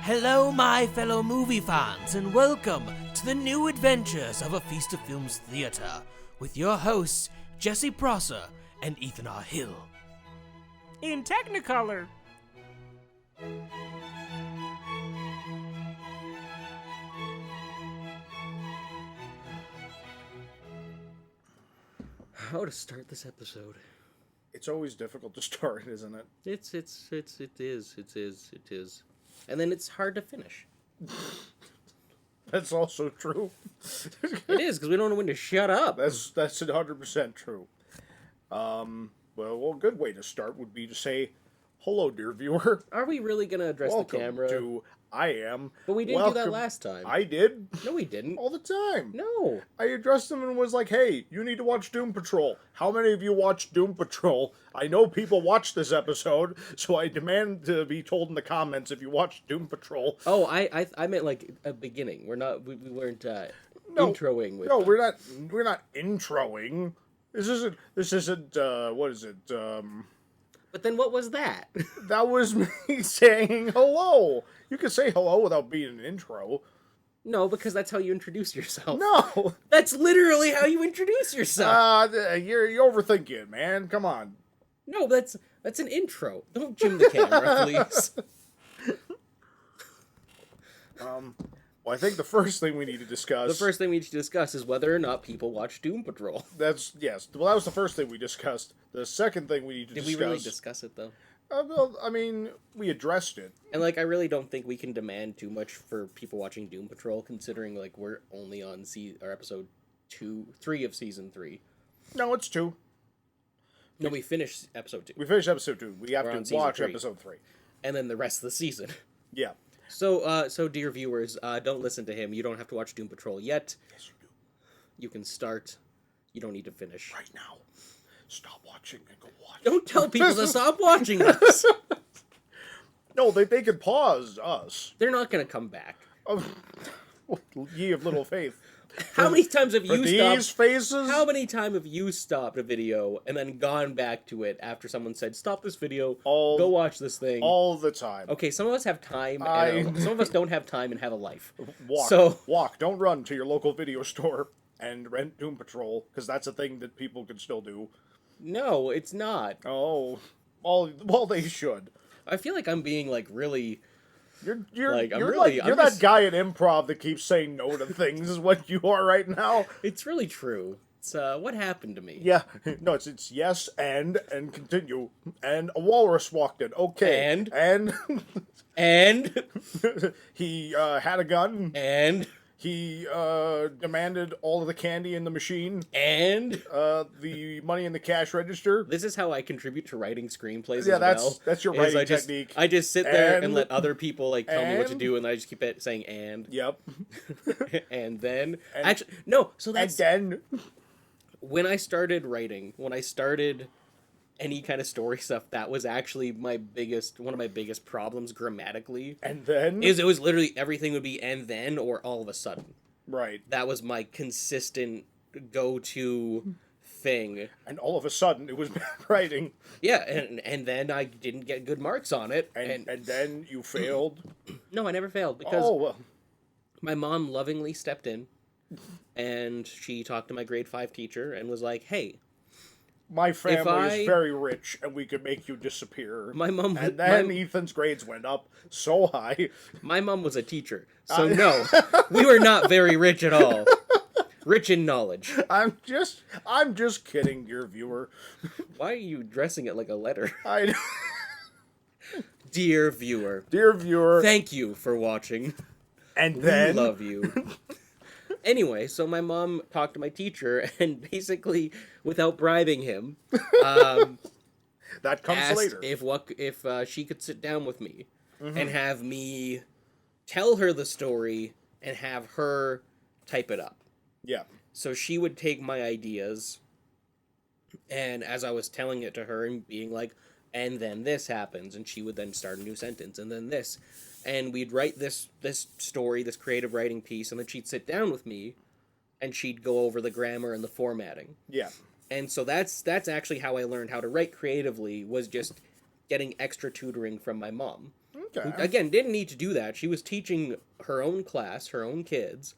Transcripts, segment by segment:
Hello, my fellow movie fans, and welcome to the new adventures of A Feast of Films Theatre with your hosts, Jesse Prosser and Ethan R. Hill. In Technicolor. How to start this episode? It's always difficult to start, isn't it? It is. And then it's hard to finish. That's also true. It is, because we don't know when to shut up. That's 100% true. Well, a good way to start would be to say, hello, dear viewer. Are we really going to address Welcome the camera? to I Am. But we didn't do that last time. I did. No, we didn't. All the time. No. I addressed them and was like, hey, you need to watch Doom Patrol. How many of you watched Doom Patrol? I know people watched this episode, so I demand to be told in the comments if you watched Doom Patrol. Oh, I meant like a beginning. We weren't introing with. No, we're not introing. This isn't what is it? But then what was that? That was me saying hello. You can say hello without being an intro. No, because that's how you introduce yourself. No. That's literally how you introduce yourself. You're overthinking it, man. Come on. No, that's an intro. Don't jim the camera, please. Well, I think the first thing we need to discuss... The first thing we need to discuss is whether or not people watch Doom Patrol. Yes. Well, that was the first thing we discussed. The second thing we need to discuss... Did we really discuss it, though? Well, I mean, we addressed it. And, I really don't think we can demand too much for people watching Doom Patrol, considering, we're only on episode 3 of season 3. No, it's 2. No, we finished episode 2. We finished episode 2. We have to watch 3. episode 3. And then the rest of the season. Yeah. So dear viewers, don't listen to him. You don't have to watch Doom Patrol yet. Yes, you do. You can start. You don't need to finish. Right now. Stop watching and go watch. Don't tell people to stop watching us. No, they can pause us. They're not going to come back. Ye of little faith. How many times have you these stopped? Faces? How many times have you stopped a video and then gone back to it after someone said, "Stop this video, go watch this thing"? All the time. Okay, some of us have time. Some of us don't have time and have a life. Walk. Don't run to your local video store and rent Doom Patrol, because that's a thing that people can still do. No, it's not. Oh, well, they should. I feel like I'm being really. You're that guy at improv that keeps saying no to things is what you are right now. It's really true. It's what happened to me. Yeah, no, it's yes and continue, and a walrus walked in. Okay, and he had a gun, and he demanded all of the candy in the machine, and the money in the cash register. This is how I contribute to writing screenplays. Yeah, as that's your writing technique. I just sit there and let other people tell me what to do, and I just keep saying "and." Yep. And then actually no. So that's and then when I started writing, when I started any kind of story stuff, that was actually one of my biggest problems grammatically. And then it was literally everything would be "and then" or "all of a sudden." Right. That was my consistent go-to thing. And all of a sudden, it was bad writing. Yeah, and then I didn't get good marks on it. And then you failed. No, I never failed because my mom lovingly stepped in, and she talked to my grade 5 teacher and was like, "Hey, my family is very rich, and we could make you disappear." My mom... And then Ethan's grades went up so high. My mom was a teacher, so no, we were not very rich at all. Rich in knowledge. I'm just kidding, dear viewer. Why are you dressing it like a letter? Dear viewer. Thank you for watching. And then... We love you. Anyway, so my mom talked to my teacher and basically, without bribing him, that comes asked later. If she could sit down with me and have me tell her the story and have her type it up. Yeah. So she would take my ideas, and as I was telling it to her and being like, "And then this happens," and she would then start a new sentence, and then this. And we'd write this story, this creative writing piece, and then she'd sit down with me, and she'd go over the grammar and the formatting. Yeah. And so that's actually how I learned how to write creatively, was just getting extra tutoring from my mom. Okay. again, didn't need to do that. She was teaching her own class, her own kids,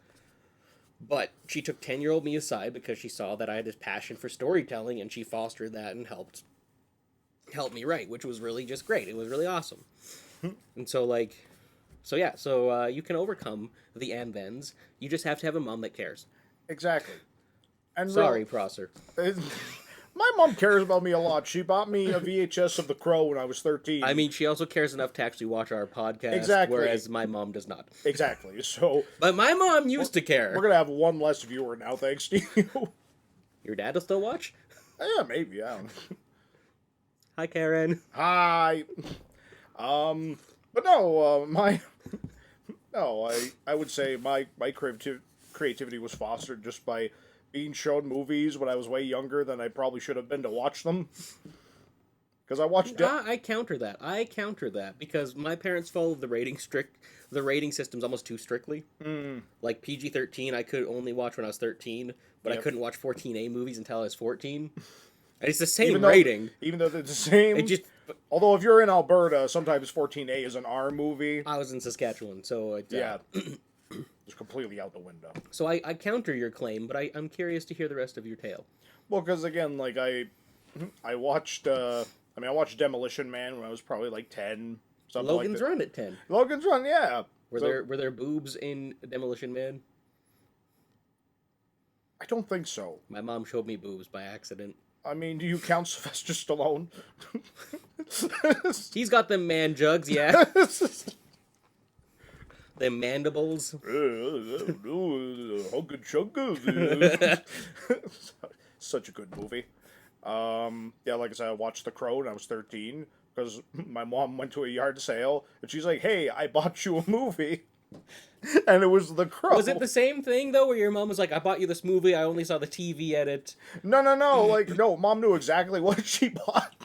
but she took 10-year-old me aside because she saw that I had this passion for storytelling, and she fostered that and helped me write, which was really just great. It was really awesome. And so, you can overcome the and thens. You just have to have a mom that cares. Exactly. And Sorry, Prosser. My mom cares about me a lot. She bought me a VHS of The Crow when I was 13. I mean, she also cares enough to actually watch our podcast, Exactly. whereas my mom does not. Exactly. So But my mom used to care. we're gonna have one less viewer now, thanks to you. Your dad will still watch? Yeah, maybe. I don't know. Hi, Karen. Hi. But no, I would say my creativity was fostered just by being shown movies when I was way younger than I probably should have been to watch them. Because I watched... I counter that because my parents followed the rating systems almost too strictly. Like PG-13 I could only watch when I was 13, but I couldn't watch 14A movies until I was 14. And it's the same rating. Even though they're the same. Although if you're in Alberta, sometimes 14A is an R movie. I was in Saskatchewan, so yeah. It's completely out the window. So I counter your claim, but I'm curious to hear the rest of your tale. Well, because again, like I watched I watched Demolition Man when I was probably like 10. Something Logan's like Run at 10. Logan's Run, yeah. Were there boobs in Demolition Man? I don't think so. My mom showed me boobs by accident. I mean, do you count Sylvester Stallone? He's got them man jugs, yeah. Them mandibles. Hugga chugga. Such a good movie. Yeah, like I said, I watched The Crow when I was 13 because my mom went to a yard sale and she's like, "Hey, I bought you a movie." And it was The Crow. Was it the same thing, though, where your mom was like, I bought you this movie, I only saw the TV edit? No. Like, no, Mom knew exactly what she bought.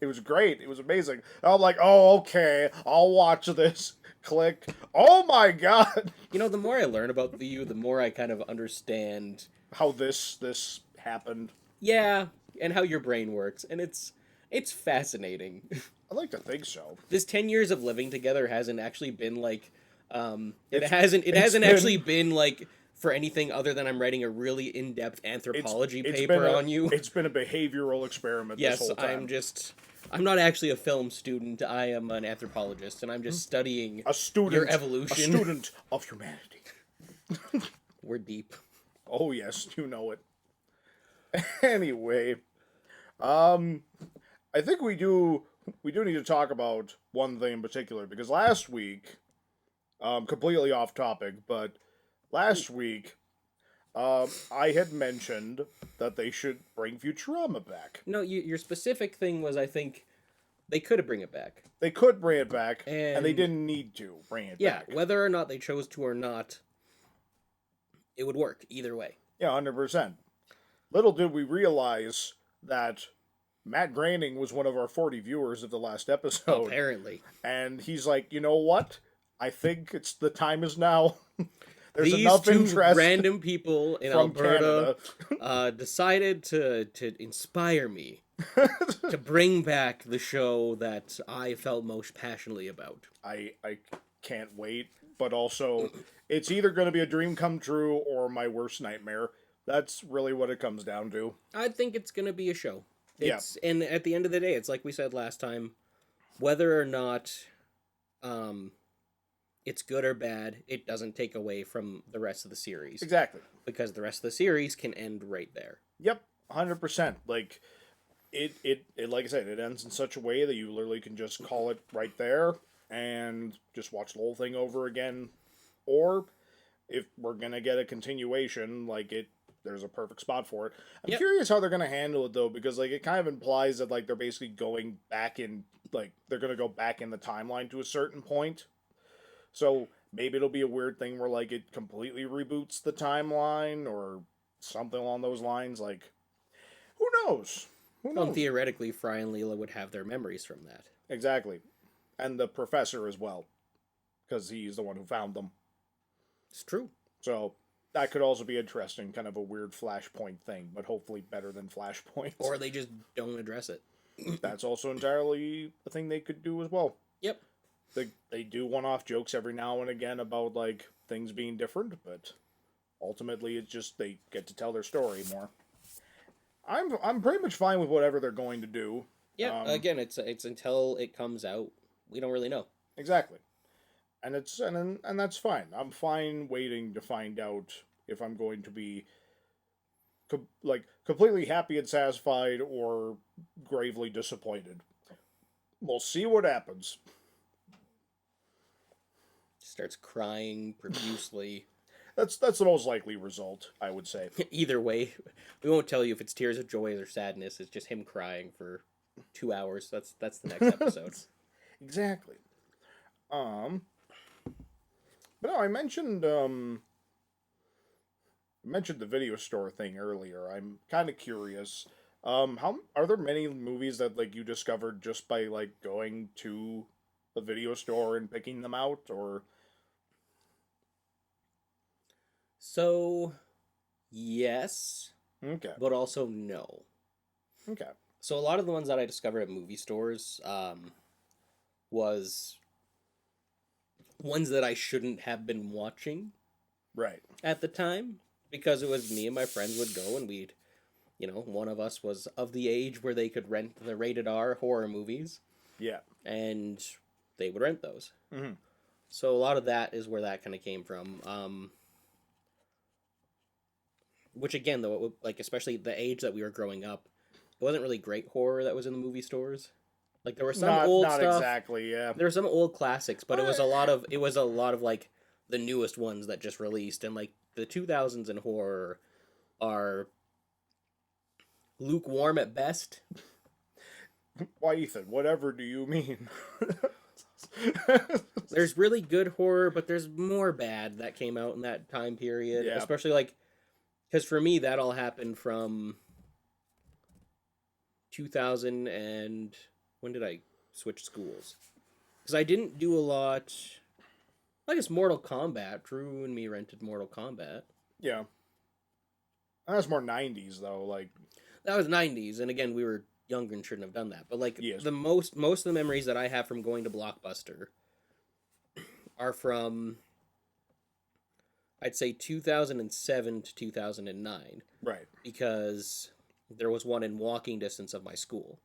It was great. It was amazing. I'm like, oh, okay, I'll watch this. Click. Oh, my God. You know, the more I learn about you, the more I kind of understand... how this happened. Yeah, and how your brain works, and it's fascinating. I like to think so. This 10 years of living together hasn't actually been like, it hasn't actually been like for anything other than I'm writing a really in-depth anthropology paper on you. It's been a behavioral experiment this whole time. I'm not actually a film student, I am an anthropologist, and I'm just studying your evolution. A student of humanity. We're deep. Oh yes, you know it. Anyway, I think we do need to talk about one thing in particular, because last week, completely off topic, but last week, I had mentioned that they should bring Futurama back. No, your specific thing was, I think, they could bring it back. They could bring it back, and they didn't need to bring it back. Yeah, whether or not they chose to or not, it would work either way. Yeah, 100%. Little did we realize that Matt Groening was one of our 40 viewers of the last episode. Apparently. And he's like, you know what? I think the time is now. There's These enough two interest random people in from Alberta decided to inspire me to bring back the show that I felt most passionately about. I can't wait, but also it's either going to be a dream come true or my worst nightmare. That's really what it comes down to. I think it's going to be a show. And at the end of the day, it's like we said last time, whether or not it's good or bad, it doesn't take away from the rest of the series. Exactly. Because the rest of the series can end right there. Yep, 100%. Like, it like I said, it ends in such a way that you literally can just call it right there and just watch the whole thing over again. Or, if we're going to get a continuation, there's a perfect spot for it. I'm curious how they're going to handle it, though, because, it kind of implies that, they're basically going back in, they're going to go back in the timeline to a certain point. So, maybe it'll be a weird thing where, it completely reboots the timeline, or something along those lines. Who knows? Well, theoretically, Fry and Leela would have their memories from that. Exactly. And the professor as well, because he's the one who found them. It's true. So, that could also be interesting, kind of a weird Flashpoint thing, but hopefully better than Flashpoint. Or they just don't address it. That's also entirely a thing they could do as well. Yep. They do one-off jokes every now and again about like things being different, but ultimately it's just they get to tell their story more. I'm pretty much fine with whatever they're going to do. Yeah. Again, it's until it comes out, we don't really know. Exactly. And that's fine. I'm fine waiting to find out if I'm going to be completely happy and satisfied or gravely disappointed. We'll see what happens. Starts crying profusely. That's the most likely result, I would say. Either way, we won't tell you if it's tears of joy or sadness. It's just him crying for 2 hours. That's the next episode. Exactly. But no, I mentioned the video store thing earlier. I'm kind of curious. How are there many movies that like you discovered just by like going to the video store and picking them out, or? So, yes. Okay. But also no. Okay. So a lot of the ones that I discovered at movie stores was ones that I shouldn't have been watching Right. at the time, because it was me and my friends would go and we'd, one of us was of the age where they could rent the rated R horror movies. Yeah. And they would rent those. Mm-hmm. So a lot of that is where that kind of came from. Which again, though, like especially the age that we were growing up, it wasn't really great horror that was in the movie stores. Like there were some old not stuff. Exactly, yeah. There were some old classics, but it was a lot of like the newest ones that just released, and like the 2000s in horror are lukewarm at best. Why, Ethan? Whatever do you mean? There's really good horror, but there's more bad that came out in that time period, Yeah. especially like because for me that all happened from 2000 and when did I switch schools? Because I didn't do a lot. I guess Mortal Kombat. Drew and me rented Mortal Kombat. Yeah. That's more 90s though. Like that was 90s, and again we were younger and shouldn't have done that. But like yes. the most of the memories that I have from going to Blockbuster are from I'd say 2007 to 2009. Right. Because there was one in walking distance of my school.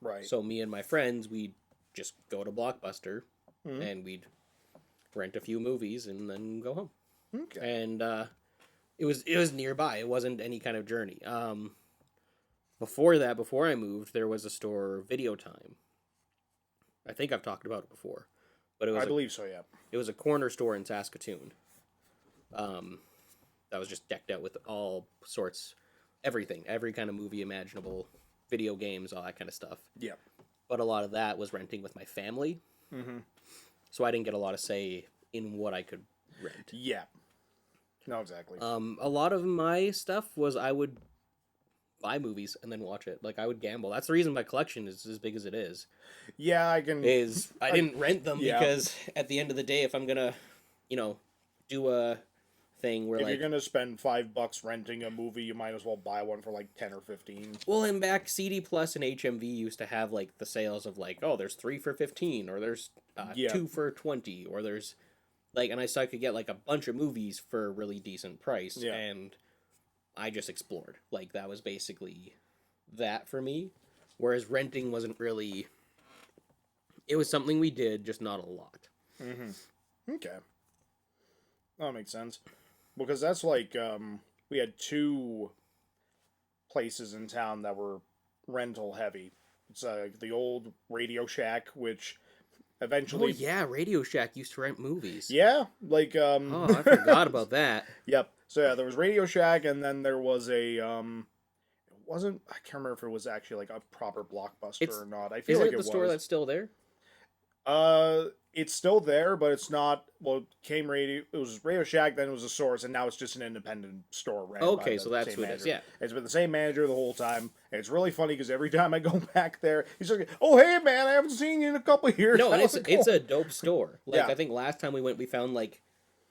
Right. So me and my friends, we'd just go to Blockbuster Mm-hmm. and we'd rent a few movies and then go home. Okay. And it was nearby. It wasn't any kind of journey. Before that, before I moved, there was a store, Video Time. I think I've talked about it before, but it was I believe so. Yeah. it was a corner store in Saskatoon. That was just decked out with all sorts, everything, every kind of movie imaginable, video games, all that kind of stuff. Yeah. But a lot of that was renting with my family. Mm-hmm. So I didn't get a lot of say in what I could rent. Yeah. No, exactly. A lot of my stuff was I would buy movies and then watch it. Like I would gamble. That's the reason my collection is as big as it is. Yeah, I can. I didn't rent them Yeah. because at the end of the day, if I'm gonna, do a thing where if like you're gonna spend $5 renting a movie, you might as well buy one for like 10 or 15. well, and back CD Plus and HMV used to have like the sales of like, oh, there's 3 for 15, or there's Yeah. 2 for 20, or there's like, and I could get like a bunch of movies for a really decent price, Yeah. and I just explored. Like that was basically that for me. Whereas renting wasn't really. It was something we did, just not a lot. Mm-hmm. Okay. That makes sense. Because that's like, we had 2 places in town that were rental heavy. It's the old Radio Shack, which eventually... Oh yeah, Radio Shack used to rent movies. Yeah, like... Oh, I forgot about that. Yep. So yeah, there was Radio Shack, and then there was a... it wasn't... I can't remember if it was actually like a proper Blockbuster or not. I feel Isn't like it the store that's still there? It's still there, but it's not. Well, it was Radio Shack, then it was a Source, and now it's just an independent store. Ran Okay, by the so that's same who it is. manager. Yeah. It's been the same manager the whole time, and it's really funny because every time I go back there, he's like, "Oh, hey, man, I haven't seen you in a couple of years." No, and How's it's it it's going?" a dope store. Like Yeah. I think last time we went, we found like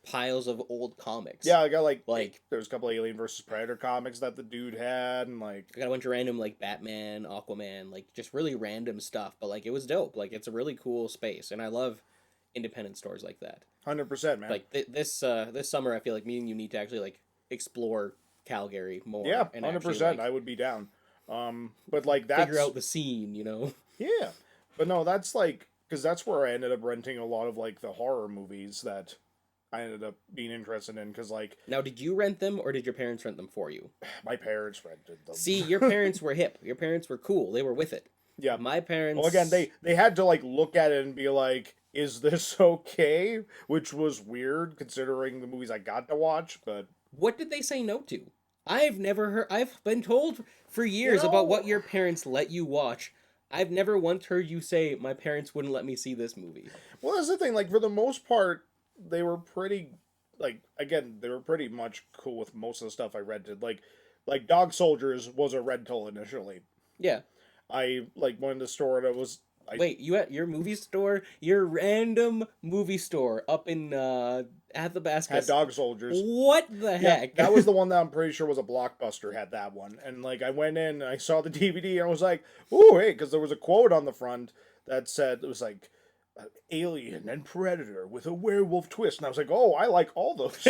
piles of old comics. Yeah, I got Like there's a couple of Alien versus Predator comics that the dude had, and I got a bunch of random like Batman, Aquaman, like just really random stuff. But like it was dope. Like it's a really cool space, and I love independent stores like that. 100%, man. Like this summer, I feel like me and you need to actually like explore Calgary more. Yeah, and 100%. like, I would be down. But like that's figure out the scene, you know. yeah, but no, that's like because that's where I ended up renting a lot of like the horror movies that I ended up being interested in. Because like Now, did you rent them or did your parents rent them for you? my parents rented them. See, your parents were hip. Your parents were cool. They were with it. Yeah. My parents. Well, again, they had to like look at it and be like, "Is this okay?" Which was weird considering the movies I got to watch. But What did they say no to? I've never heard. I've been told for years You about know- what your parents let you watch. I've never once heard you say my parents wouldn't let me see this movie. well, that's the thing. Like for the most part, they were pretty. Like again, they were pretty much cool with most of the stuff I rented. Like Dog Soldiers was a rental initially. Yeah. I like went to the store and it was. Wait, you at your movie store? Your random movie store up in Athabasca Had Dog Soldiers. What the Yeah, heck? that was the one that I'm pretty sure was a Blockbuster had that one. And like I went in and I saw the DVD and I was like, "Ooh, hey," because there was a quote on the front that said it was like Alien and Predator with a werewolf twist. And I was like, "Oh, I like all those."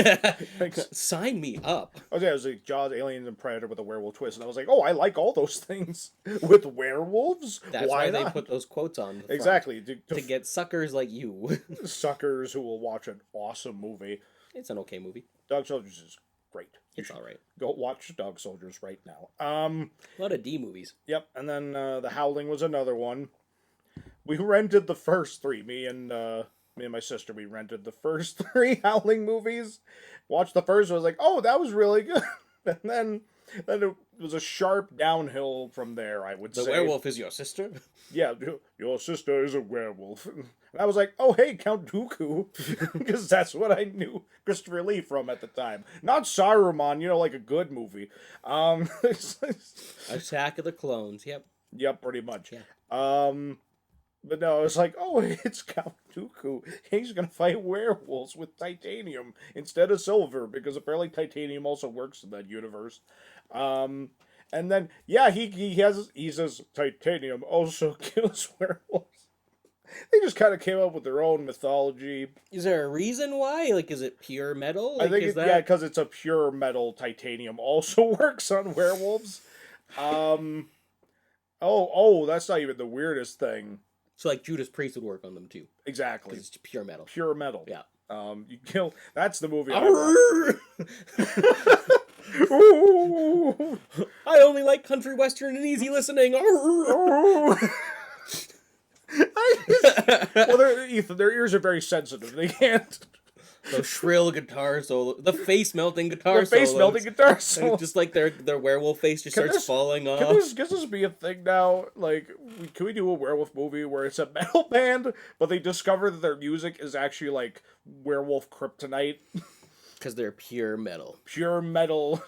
Like, Sign me up. I was like Jaws, Alien, and Predator with a werewolf twist. And I was like, "Oh, I like all those things with werewolves." That's why why they not? put those quotes on the front, Exactly to get suckers like you. suckers who will watch an awesome movie. It's an okay movie. Dog Soldiers is great. You It's should all right. go watch Dog Soldiers right now. A lot of D movies. Yep, and then the Howling was another one. We rented the first three. Me and my sister, we rented the first three Howling movies. Watched the first one, I was like, "Oh, that was really good." And then it was a sharp downhill from there, I would The say. werewolf is your sister? Yeah, your sister is a werewolf. And I was like, "Oh, hey, Count Dooku," because that's what I knew Christopher Lee from at the time. Not Saruman, like a good movie. Attack of the Clones, yep. Yep, pretty much. Yeah. But no, I was like, "Oh, it's Count Dooku. He's gonna fight werewolves with titanium instead of silver, because apparently titanium also works in that universe." And then, yeah, he says titanium also kills werewolves. They just kind of came up with their own mythology. Is there a reason why? Like, is it pure metal? Like, I think is yeah, because it's a pure metal. Titanium also works on werewolves. Oh, that's not even the weirdest thing. So, like, Judas Priest would work on them, too. Exactly. Because it's pure metal. Pure metal. Yeah. You kill. That's the movie. I only like country western and easy listening. Well, their ears are very sensitive. They can't. Those shrill guitar solo, the face melting guitar The face melting guitar solo. just like their werewolf face just starts falling off. Can this be a thing now? Like, can we do a werewolf movie where it's a metal band, but they discover that their music is actually like werewolf kryptonite? Because they're pure metal. Pure metal.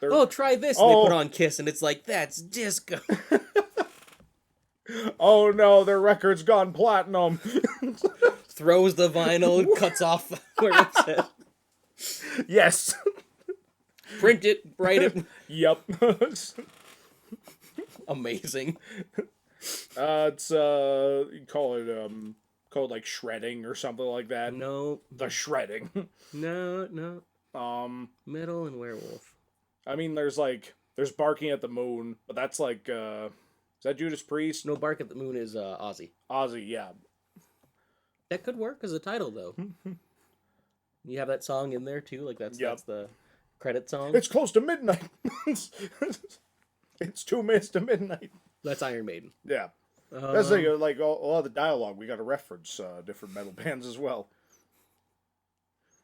Oh, try this. And they put on Kiss, and it's like, that's disco. Oh no, their record's gone platinum. Throws the vinyl, cuts off where it says. Yes. Print it, write it. Yep. Amazing. It's you call it like shredding or something like that. No. The shredding. No. Metal and werewolf. I mean, there's Barking at the Moon, but that's like is that Judas Priest? No, Bark at the Moon is Ozzy. Ozzy, yeah. That could work as a title, though. You have that song in there, too? Like, that's the credit song? It's close to midnight. It's 2 minutes to midnight. That's Iron Maiden. Yeah. That's like a lot of the dialogue. We got to reference different metal bands as well.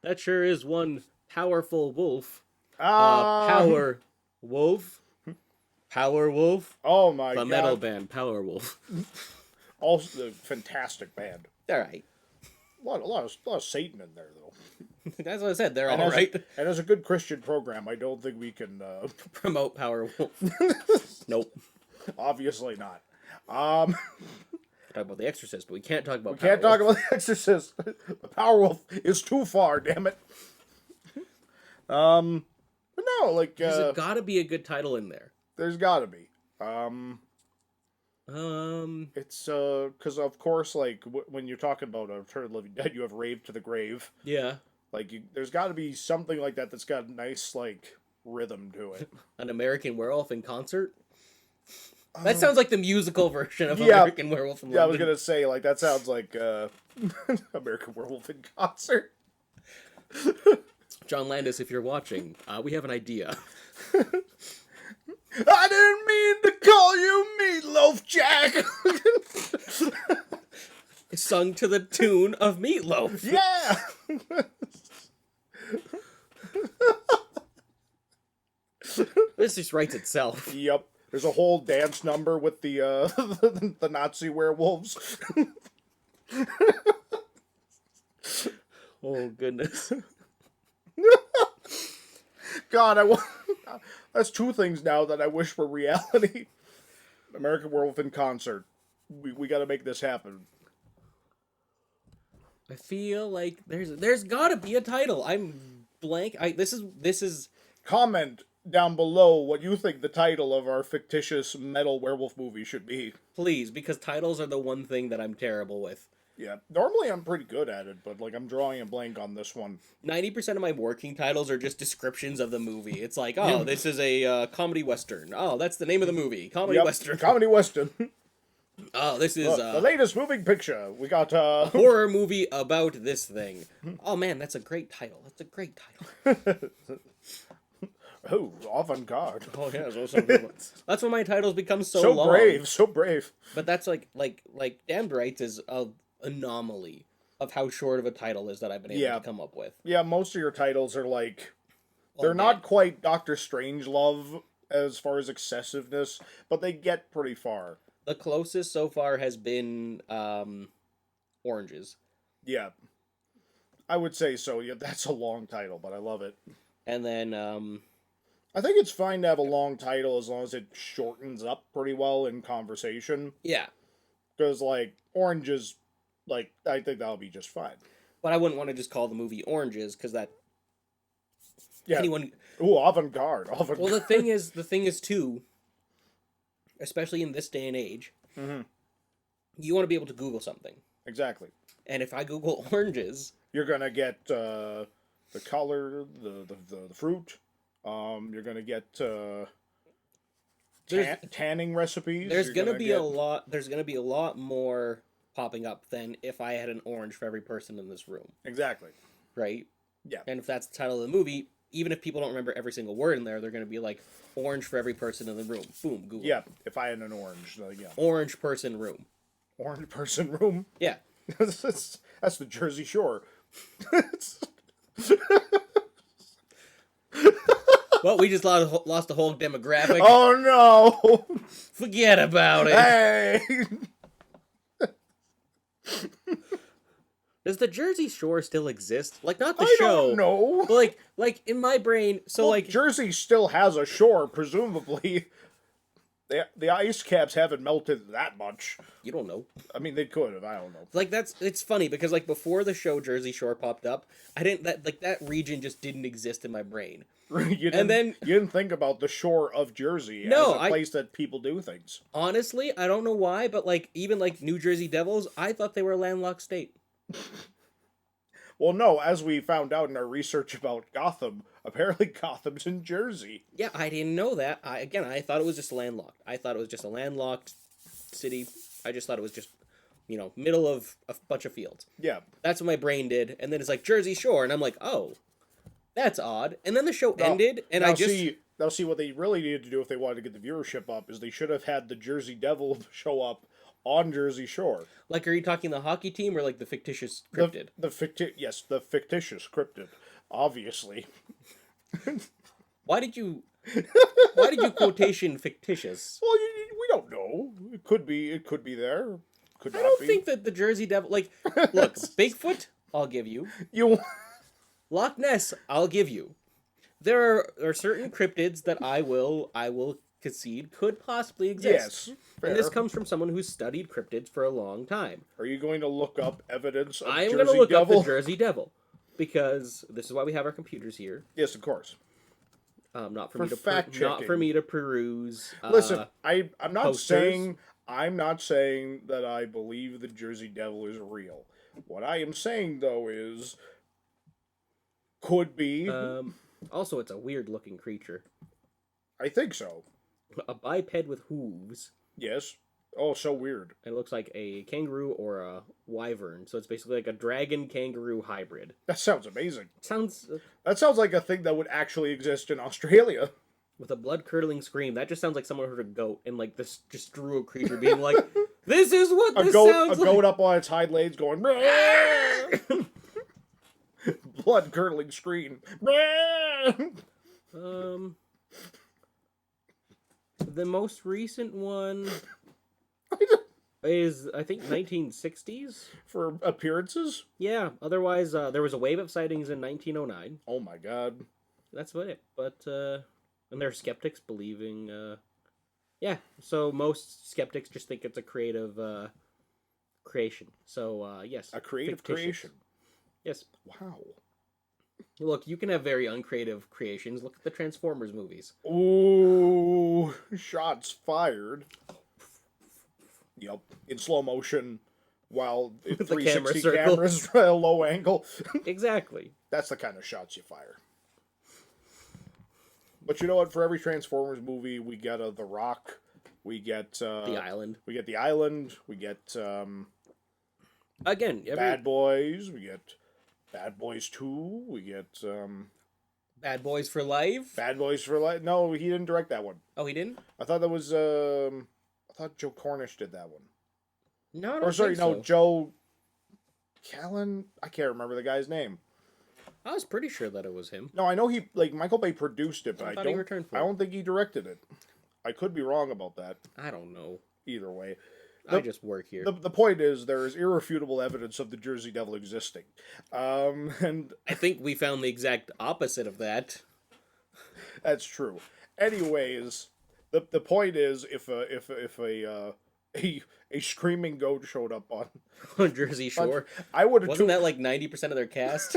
That sure is one powerful wolf. Power Wolf? Power Wolf? Oh my god. The metal band, Power Wolf. Also, a fantastic band. Alright. A lot of Satan in there, though. That's what I said, they're And alright. And as a good Christian program, I don't think we can... Promote Power Wolf. Nope. Obviously not. talk about The Exorcist, but we can't talk about We can't Powerwolf. talk about The Exorcist. The Powerwolf is too far, damn it. But no, like, There's gotta be a good title in there. there's gotta be. It's, because of course, like, when you're talking about a Return of the Living Dead, you have Rave to the Grave. Yeah. Like, there's gotta be something like that that's got a nice, like, rhythm to it. An American Werewolf in Concert? That sounds like the musical version of Yeah. American Werewolf in London. Yeah, I was gonna say, like, that sounds like, American Werewolf in Concert. John Landis, if you're watching, we have an idea. I didn't mean to call you Meatloaf, Jack! Sung to the tune of Meatloaf. Yeah! This just writes itself. Yep. There's a whole dance number with the the Nazi werewolves. Oh, goodness. God, that's two things now that I wish were reality. American Werewolf in Concert. We got to make this happen. I feel like there's gotta be a title. I'm blank. This is Comment down below what you think the title of our fictitious metal werewolf movie should be. please, because titles are the one thing that I'm terrible with. Yeah, normally I'm pretty good at it, but like I'm drawing a blank on this one. 90% of my working titles are just descriptions of the movie. It's like, oh, this is a comedy western. Oh, that's the name of the movie. Comedy western. Comedy western. Oh, this is The latest moving picture. We got horror movie about this thing. Oh man, that's a great title. That's a great title. oh, avant-garde. Oh yeah, that's when my titles become so So long. brave, so brave. But that's like Damned Rights is a anomaly of how short of a title is that I've been able to come up with. Yeah, most of your titles are like Well, they're not quite Doctor Strangelove as far as excessiveness, but they get pretty far. The closest so far has been Oranges. Yeah. I would say so. Yeah, that's a long title, but I love it. And then I think it's fine to have a long title as long as it shortens up pretty well in conversation. yeah. Because, like, Oranges, like, I think that'll be just fine. But I wouldn't want to just call the movie Oranges because that Yeah. anyone. Ooh, avant-garde. Avant-garde. Well, the thing is too, especially in this day and age, you want to be able to Google something. Exactly. And if I Google oranges, You're gonna get the color, the fruit. You're gonna get tanning recipes. there's You're gonna be get... a lot. There's gonna be a lot more popping up than if I had an orange for every person in this room, Exactly. right? Yeah. And if that's the title of the movie, even if people don't remember every single word in there, they're gonna be like orange for every person in the room. Boom, Google. Yeah. If I had an orange, yeah. Orange person room. Orange person room. Yeah. That's the Jersey Shore. Well, we just lost the whole demographic. Oh no! Forget about it. Hey! Does the Jersey Shore still exist? Like, not the I show. don't know. But like in my brain, so Well, like Jersey still has a shore, presumably. The ice caps haven't melted that much. you don't know. I mean, they could have. I don't know. Like it's funny because like before the show Jersey Shore popped up, that region just didn't exist in my brain. You didn't think about the shore of Jersey as a place that people do things. Honestly, I don't know why, but like even like New Jersey Devils, I thought they were a landlocked state. Well, no, as we found out in our research about Gotham, apparently Gotham's in Jersey. Yeah, I didn't know that. I thought it was just landlocked. I thought it was just a landlocked city. I just thought it was just, middle of a bunch of fields. Yeah. That's what my brain did. And then it's like Jersey Shore, and I'm like, oh, that's odd. And then the show ended, and Now see what they really needed to do if they wanted to get the viewership up is they should have had the Jersey Devil show up on Jersey Shore. Like, are you talking the hockey team or like the fictitious cryptid? The fictitious cryptid, obviously. Why did you quotation fictitious? Well, we don't know. It could be there. Could not I don't be. think that the Jersey Devil, like, look, Bigfoot, I'll give you. You. Loch Ness, I'll give you. There are certain cryptids that I will concede could possibly exist. Yes, and this fair. comes from someone who's studied cryptids for a long time. Are you going to look up evidence of I am Jersey going to look Devil? up the Jersey Devil, because this is why we have our computers here. Yes, of course. Not for, For me to fact-checking. not for me to peruse. Listen, I'm not posters. saying that I believe the Jersey Devil is real. What I am saying though is could be. Also, it's a weird looking creature. I think so. A biped with hooves. Yes. Oh, so weird. It looks like a kangaroo or a wyvern, so it's basically like a dragon kangaroo hybrid. That sounds amazing. Sounds That sounds like a thing that would actually exist in Australia. with a blood curdling scream. That just sounds like someone heard a goat and like this just drew a creature being like, "This is what this sounds like." A goat up on its hind legs going. Blood curdling scream. The most recent one is, I think, 1960s. For appearances? Yeah. Otherwise, there was a wave of sightings in 1909. Oh my god. That's about it. But and there are skeptics believing. Yeah. So most skeptics just think it's a creative creation. So yes. A creative fictitious. creation. Yes. Wow. Look, you can have very uncreative creations. Look at the Transformers movies. Ooh, shots fired. Yep, in slow motion, while The 360 camera cameras at a low angle. Exactly. That's the kind of shots you fire. But you know what? For every Transformers movie, we get The Rock. We get The Island. We get The Island. We get Again, Bad Boys. We get Bad Boys 2. We get Bad Boys for Life. Bad Boys for Life. No, he didn't direct that one. Oh, he didn't? I thought that was I thought Joe Cornish did that one. No, I don't Or sorry, think no, so. Joe Callan. I can't remember the guy's name. I was pretty sure that it was him. No, I know he Michael Bay produced it, but I thought he returned for I it. don't think he directed it. I could be wrong about that. I don't know. Either way, I just work here. the point is there is irrefutable evidence of the Jersey Devil existing, and I think we found the exact opposite of that. that's true. Anyways, the point is if a screaming goat showed up on Jersey Shore. I would have Wasn't that like 90% of their cast?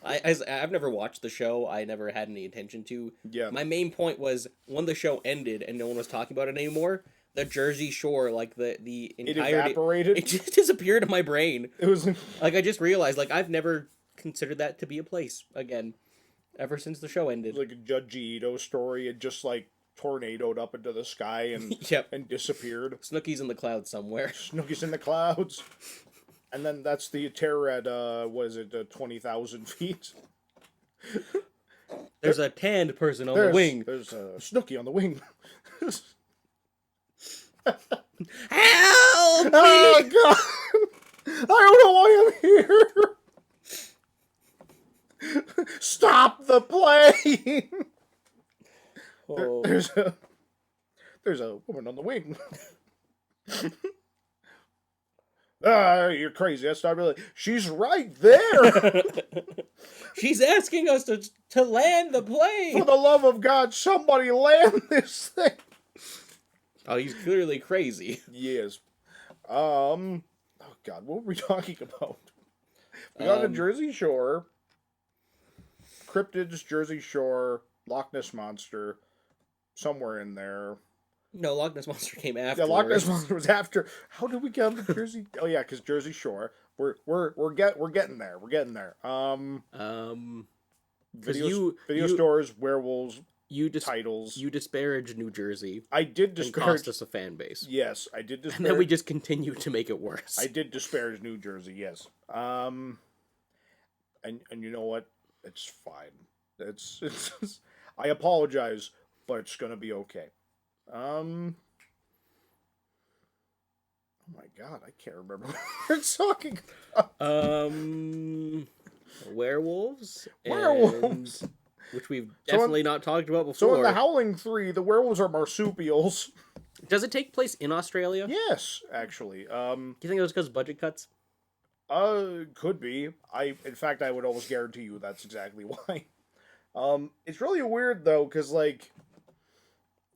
I've never watched the show. I never had any intention to. Yeah. My main point was when the show ended and no one was talking about it anymore, the Jersey Shore, like the entirety, evaporated? It just disappeared in my brain. It was Like I just realized, like I've never considered that to be a place again, ever since the show ended. like a Judge Ito story. It just like tornadoed up into the sky and Yep. and disappeared. Snooki's in the clouds somewhere. Snooki's in the clouds. And then that's the terror at 20,000 feet. There's a tanned person on the wing. There's a Snooki on the wing. Help! Oh god! I don't know why I'm here. Stop the plane! Oh. There's a woman on the wing. You're crazy. That's not really. She's right there. She's asking us to land the plane. For the love of God, somebody land this thing. Oh, he's clearly crazy. Yes. Oh God, what were we talking about? We got a Jersey Shore, cryptids, Jersey Shore, Loch Ness Monster, somewhere in there. No, Loch Ness Monster came after. Yeah, Loch Ness Monster was after. How did we get on to Jersey? Oh yeah, because Jersey Shore. We're getting there. We're getting there. Video stores, werewolves, titles. You disparage New Jersey. I did And disparage. cost us a fan base. Yes, I did disparage. And then we just continue to make it worse. I did disparage New Jersey. Yes. And you know what? It's fine. It's I apologize, but it's gonna be okay. Oh my God, I can't remember what we're talking about. Werewolves. Werewolves. And, which we've definitely not talked about before. So in the Howling 3, the werewolves are marsupials. Does it take place in Australia? Yes, actually. Do you think it was because of budget cuts? Could be. In fact, I would almost guarantee you that's exactly why. It's really weird though, because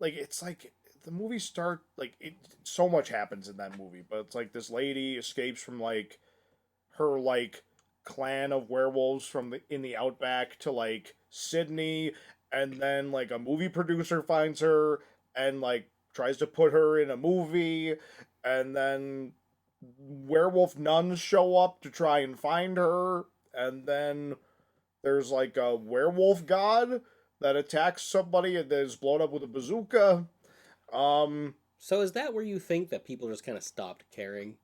it's like the movie start like it. So much happens in that movie, but it's like this lady escapes from like her like clan of werewolves from in the outback to like Sydney, and then like a movie producer finds her and like tries to put her in a movie, and then werewolf nuns show up to try and find her, and then there's like a werewolf god that attacks somebody and is blown up with a bazooka. Um, So is that where you think that people just kind of stopped caring?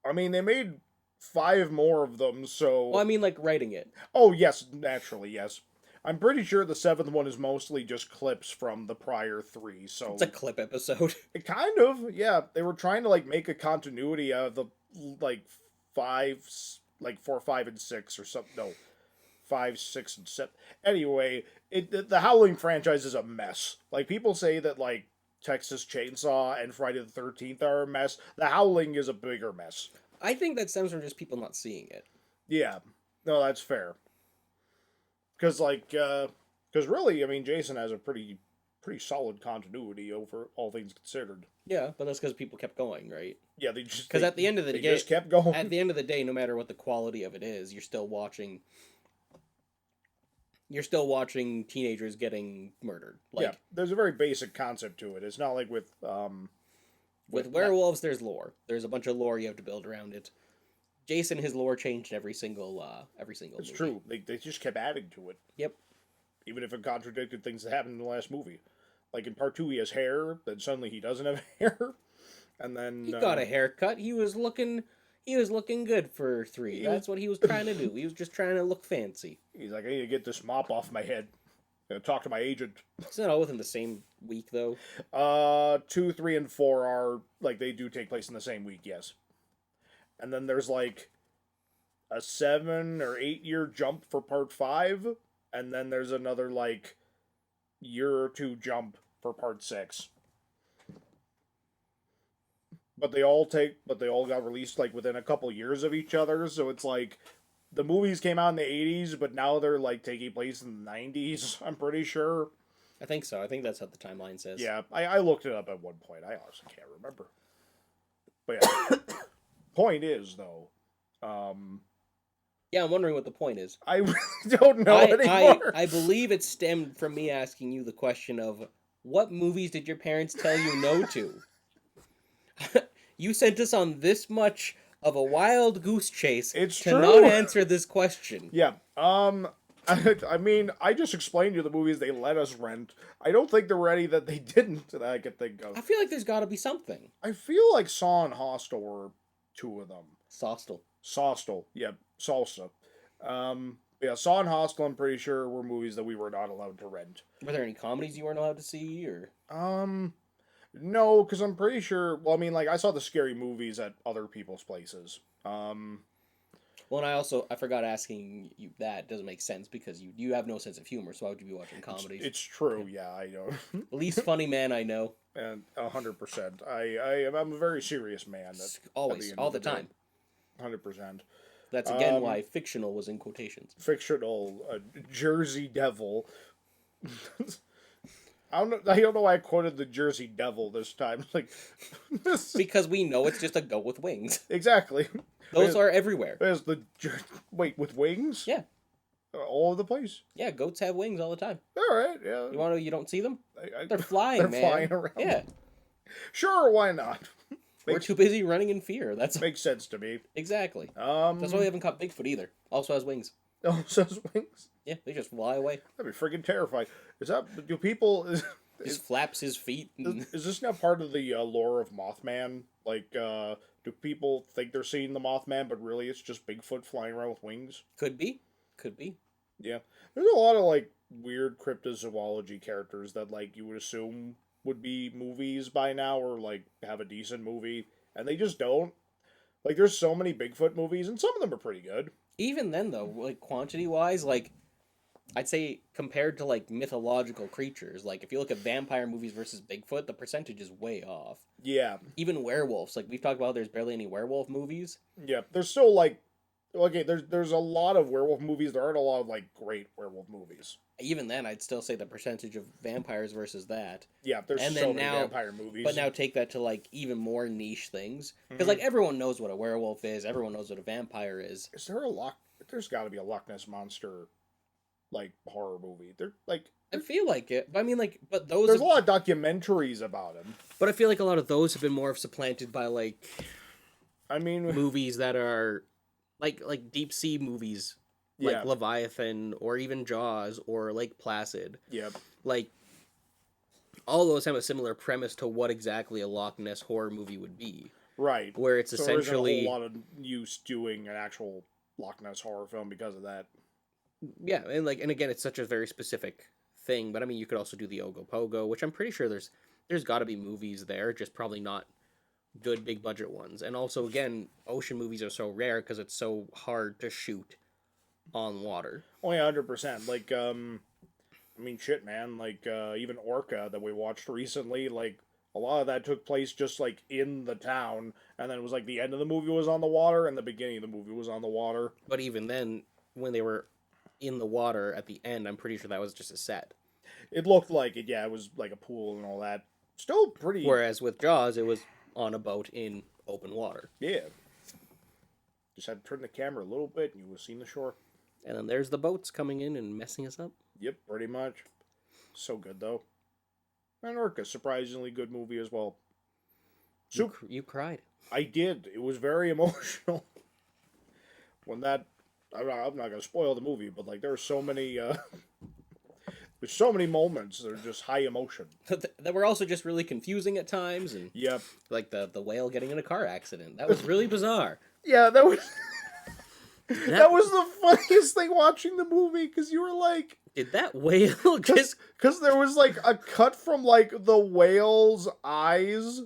I mean, they made 5 more of them, Well, I so. mean, like writing it. Oh, yes, naturally, yes. I'm pretty sure the 7th one is mostly just clips from the prior 3, so. It's a clip episode. It kind of, yeah. They were trying to, like, make a continuity out of the, like, 5, like, 4, 5, and 6, or something. No. 5, 6, and 7. Anyway, the Howling franchise is a mess. Like, people say that, like, Texas Chainsaw and Friday the 13th are a mess. The Howling is a bigger mess. I think that stems from just people not seeing it. Yeah. No, that's fair. Because, because really, I mean, Jason has a pretty solid continuity over all things considered. Yeah, but that's because people kept going, right? Yeah, they just. Because at the end of the they day, just kept going. At the end of the day, no matter what the quality of it is, you're still watching. You're still watching teenagers getting murdered. Like, yeah, there's a very basic concept to it. It's not like with werewolves, there's lore. There's a bunch of lore you have to build around it. Jason, his lore changed every single It's movie. true. They just kept adding to it. Yep. Even if it contradicted things that happened in the last movie. Like in part 2, he has hair, then suddenly he doesn't have hair, and then He got a haircut. He was looking good for 3. That's what he was trying to do. He was just trying to look fancy. He's like, I need to get this mop off my head. I'm gonna talk to my agent. It's not all within the same week, though. 2, 3, and 4 are like they do take place in the same week, yes. And then there's like a 7 or 8 year jump for part 5, and then there's another like year or 2 jump for part 6. But they all got released like within a couple years of each other, so it's like the movies came out in the 80s, but now they're like taking place in the 90s, I'm pretty sure. I think so. I think that's what the timeline says. Yeah, I looked it up at one point. I honestly can't remember. But yeah. Point is, though, Yeah, I'm wondering what the point is. I really don't know anymore. I believe it stemmed from me asking you the question of, what movies did your parents tell you no to? You sent us on this much of a wild goose chase It's to true. not answer this question. Yeah, I mean, I just explained to you the movies they let us rent. I don't think there were any that they didn't that I could think of. I feel like there's got to be something. I feel like Saw and Hostel were 2 of them. Sostel. Sostel, yeah, Salsa. Yeah, Saw and Hostel, I'm pretty sure, were movies that we were not allowed to rent. Were there any comedies you weren't allowed to see, or? No, because I'm pretty sure, well, I mean, like, I saw the scary movies at other people's places. Well, and I forgot asking you that. Doesn't make sense because you have no sense of humor, so why would you be watching comedies? It's true, yeah, I know. Least funny man I know. And 100%. I'm a very serious man. Always, all the time. 100%. That's again why fictional was in quotations. Fictional, Jersey Devil. I don't know why I quoted the Jersey Devil this time. Like, Because we know it's just a goat with wings. exactly. Those are everywhere. There's wait, with wings? Yeah. All over the place. Yeah, goats have wings all the time. All right, yeah. You want to? You don't see them? They're flying, they're man. flying around. Yeah. Sure, why not? We're too busy running in fear. That's Makes sense to me. exactly. That's why we haven't caught Bigfoot either. Also has wings. Oh, says wings. Yeah, they just fly away. That'd be freaking terrifying. Do people? Just flaps his feet. And... Is this now part of the lore of Mothman? Like, do people think they're seeing the Mothman, but really it's just Bigfoot flying around with wings? Could be. Could be. Yeah. There's a lot of, like, weird cryptozoology characters that, like, you would assume would be movies by now or, like, have a decent movie, and they just don't. Like, there's so many Bigfoot movies, and some of them are pretty good. Even then, though, like, quantity-wise, like, I'd say compared to, like, mythological creatures, like, if you look at vampire movies versus Bigfoot, the percentage is way off. Yeah. Even werewolves. Like, we've talked about how there's barely any werewolf movies. Yeah. There's still, like, Okay, there's a lot of werewolf movies. There aren't a lot of like great werewolf movies. Even then, I'd still say the percentage of vampires versus that. Yeah, there's And so then many now, vampire movies. but now take that to like even more niche things, because like everyone knows what a werewolf is, everyone knows what a vampire is. Is there a Loch? There's got to be a Loch Ness monster, like horror movie. I feel like it, but I mean, like, but those. There's a lot of documentaries about him. But I feel like a lot of those have been more supplanted by like, I mean, movies that are, like deep sea movies, like Yeah. Leviathan or even Jaws or Lake Placid. yeah, Like, all those have a similar premise to what exactly a Loch Ness horror movie would be. right. Where it's So essentially, there isn't a whole lot of use doing an actual Loch Ness horror film because of that. yeah, and like, and again, it's such a very specific thing. But I mean, you could also do the Ogopogo, which I'm pretty sure there's got to be movies there, just probably not good big budget ones. And also, again, ocean movies are so rare because it's so hard to shoot on water. Only 100%. Like, I mean, shit, man. Like, even Orca that we watched recently, like, a lot of that took place just, like, in the town, and then it was, like, the end of the movie was on the water, and the beginning of the movie was on the water. But even then, when they were in the water at the end, I'm pretty sure that was just a set. It looked like it, yeah, it was, like, a pool and all that. Still pretty... Whereas with Jaws, it was on a boat in open water. Yeah. Just had to turn the camera a little bit, and you would have seen the shore. And then there's the boats coming in and messing us up. Yep, pretty much. So good, though. And Orca, surprisingly good movie as well. You cried. I did. It was very emotional. When that... I'm not going to spoil the movie, but, like, there are so many... there's so many moments that are just high emotion. That were also just really confusing at times. And Yep. like the whale getting in a car accident. That was really bizarre. Yeah, that was... That was the funniest thing watching the movie, because you were like... Did that whale just... Because there was, like, a cut from, like, the whale's eyes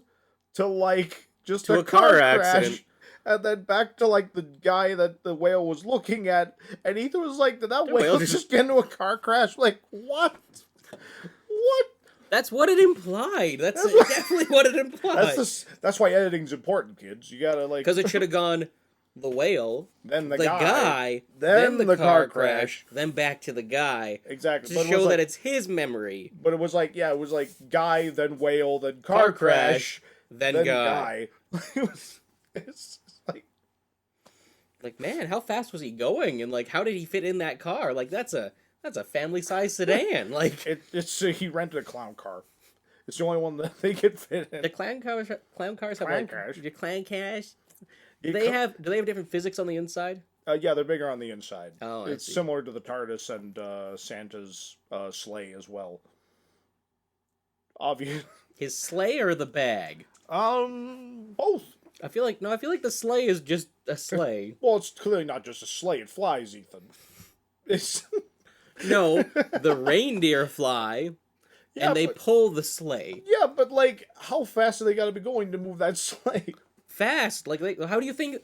to, like, just To a a car crash, accident. and then back to, like, the guy that the whale was looking at, and Ethan was like, did that whale just get into a car crash? Like, what? What? That's what it implied. That's definitely what it implied. That's why editing's important, kids. You gotta, like... Because it should have gone the whale, then the guy, then the car crash, then back to the guy. Exactly. To show that it's his memory. But it was like, yeah, it was like guy, then whale, then car crash, then guy. It's like, man, how fast was he going? And like, how did he fit in that car? Like, that's a family-sized sedan. Like, it's he rented a clown car. It's the only one that they could fit in. the clown cars have Clown like cars. your clown cars. Do they have different physics on the inside? Yeah, they're bigger on the inside. Oh, it's similar to the TARDIS and Santa's sleigh as well. Obvious. His sleigh or the bag? Both. I feel like the sleigh is just a sleigh. Well, it's clearly not just a sleigh. It flies, Ethan. It's No, the reindeer fly, Yeah, and they but- pull the sleigh yeah, but like, how fast do they got to be going to move that sleigh? fast. Like, how do you think?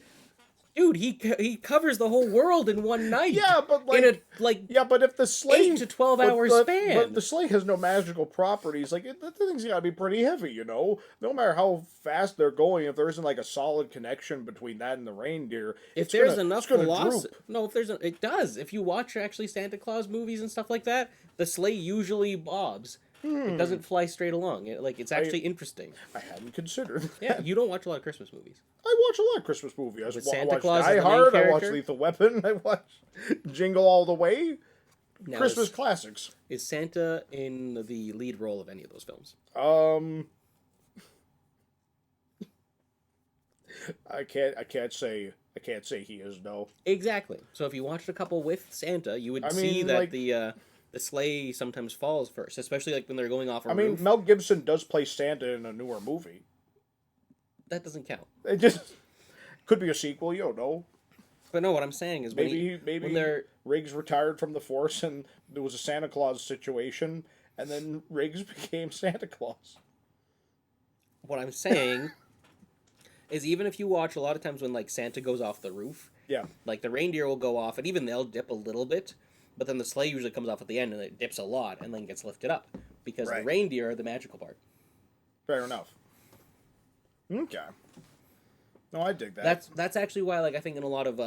Dude, he covers the whole world in one night. Yeah, but like, in a like yeah, but if the sleigh 8 to 12 hour span. but the sleigh has no magical properties. Like, the thing's got to be pretty heavy, you know. No matter how fast they're going, if there isn't like a solid connection between that and the reindeer, if it's there's gonna, enough it's gonna velocity, droop. no, it does. If you watch actually Santa Claus movies and stuff like that, the sleigh usually bobs. It doesn't fly straight along. It's actually interesting. I hadn't considered. Yeah, you don't watch a lot of Christmas movies. I watch a lot of Christmas movies. With I Santa watched Claus Die as the main Hard. I watched character? Lethal Weapon. I watched Jingle All the Way. Now, Christmas classics. is Santa in the lead role of any of those films? I can't say he is, no. Exactly. So if you watched a couple with Santa, you would see mean, that like- the sleigh sometimes falls first, especially like when they're going off a I mean, roof. Mel Gibson does play Santa in a newer movie. That doesn't count. It just could be a sequel, you don't know. But no, what I'm saying is Maybe when they're Riggs retired from the force and there was a Santa Claus situation, and then Riggs became Santa Claus. what I'm saying is even if you watch a lot of times when like Santa goes off the roof, Yeah. like the reindeer will go off and even they'll dip a little bit, but then the sleigh usually comes off at the end and it dips a lot and then gets lifted up because the Right. reindeer are the magical part. Fair enough. Okay. No, I dig that. That's actually why, like, I think in a lot of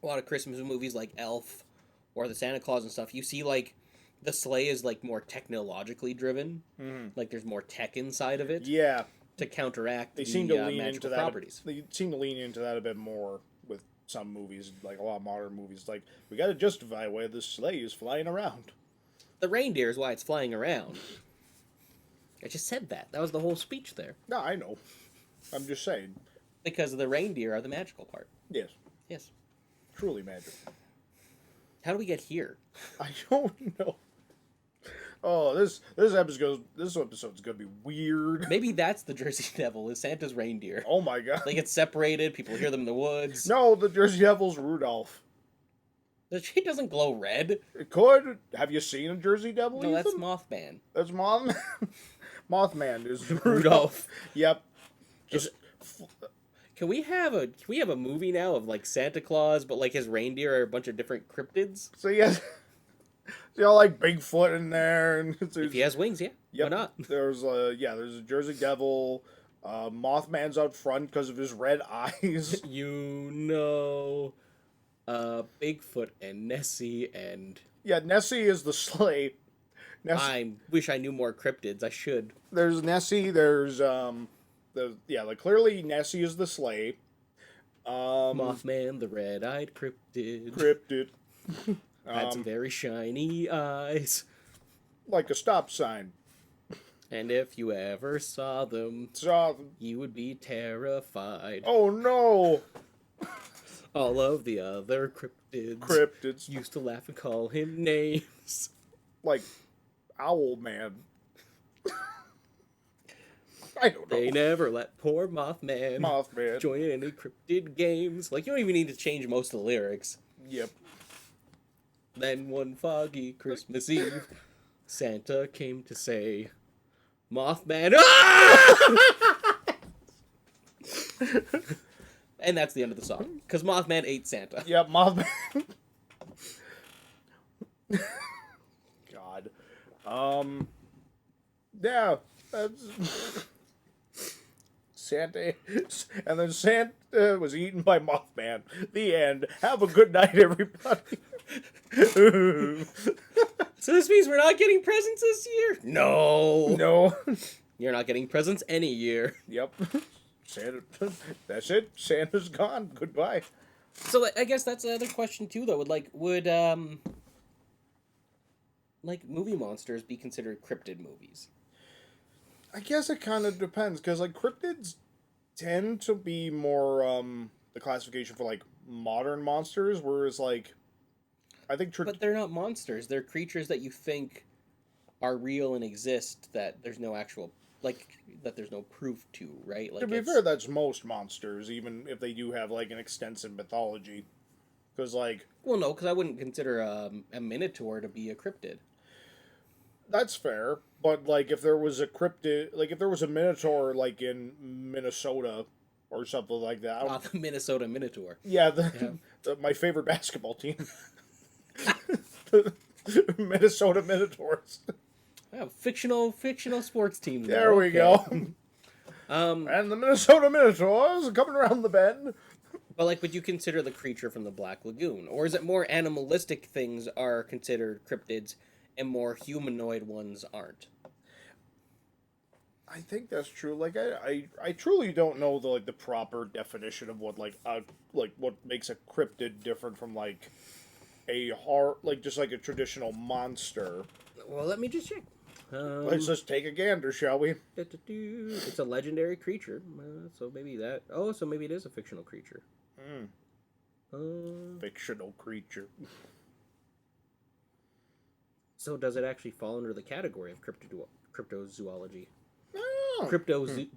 a lot of Christmas movies like Elf or the Santa Claus and stuff, you see like the sleigh is like more technologically driven. Like there's more tech inside of it Yeah, to counteract they the seem to lean magical into that. properties. They seem to lean into that a bit more with some movies, like a lot of modern movies. Like, we got to justify why this sleigh is flying around. The reindeer is why it's flying around. I just said that. That was the whole speech there. No, I know. I'm just saying. Because the reindeer are the magical part. Yes, Yes. truly magic. How do we get here? I don't know. Oh, this episode's gonna be weird. Maybe that's the Jersey Devil, is Santa's reindeer. Oh my god. They get separated, people hear them in the woods. No, the Jersey Devil's Rudolph. The tree doesn't glow red. It could. Have you seen a Jersey Devil? No, that's Ethan? Mothman. That's Mothman. Mothman is Rudolph. Yep. Just Can we have a movie now of like Santa Claus, but like his reindeer are a bunch of different cryptids? so yeah. See all like Bigfoot in there, and If he has wings, yeah. yep, Why not? There's there's a Jersey Devil. Mothman's out front because of his red eyes. You know, Bigfoot and Nessie and Yeah, Nessie is the sleigh. I wish I knew more cryptids. I should. There's Nessie. There's like clearly Nessie is the sleigh. Mothman, the red-eyed cryptid, Cryptid. had some very shiny eyes. Like a stop sign. And if you ever saw them, So, you would be terrified. oh no, All of the other cryptids used to laugh and call him names. like Owl Man. I don't know. They never let poor Mothman. join in any cryptid games. Like, you don't even need to change most of the lyrics. Yep. Then one foggy Christmas Eve, Santa came to say, Mothman. Ah! And that's the end of the song. Because Mothman ate Santa. Yep, Mothman. God. Yeah, that's Santa, and then Santa was eaten by Mothman. The end. Have a good night, everybody. So this means we're not getting presents this year? No. No. You're not getting presents any year. Yep. Santa. That's it. Santa's gone. Goodbye. So I guess that's the other question too, though. Would movie monsters be considered cryptid movies? I guess it kind of depends, because like cryptids tend to be more the classification for like modern monsters, whereas like I think But they're not monsters. They're creatures that you think are real and exist that there's no actual that there's no proof to, right? Like, to be fair, that's most monsters, even if they do have like an extensive mythology. Because like, well, no, because I wouldn't consider a minotaur to be a cryptid. that's fair, but like if there was a cryptid, like if there was a minotaur like in Minnesota or something like that. The Minnesota Minotaur. Yeah, my favorite basketball team. The Minnesota Minotaurs. Oh, fictional sports teams. There we go. And the Minnesota Minotaurs are coming around the bend. But like, would you consider the creature from the Black Lagoon, or is it more animalistic things are considered cryptids, and more humanoid ones aren't? I think that's true. Like I truly don't know the proper definition of what what makes a cryptid different from like a just like a traditional monster. Well, let me just check. Let's just take a gander, shall we? It's a legendary creature, so maybe that. Oh, so maybe it is a fictional creature. Fictional creature. So does it actually fall under the category of cryptozoology? Oh. Cryptoduology?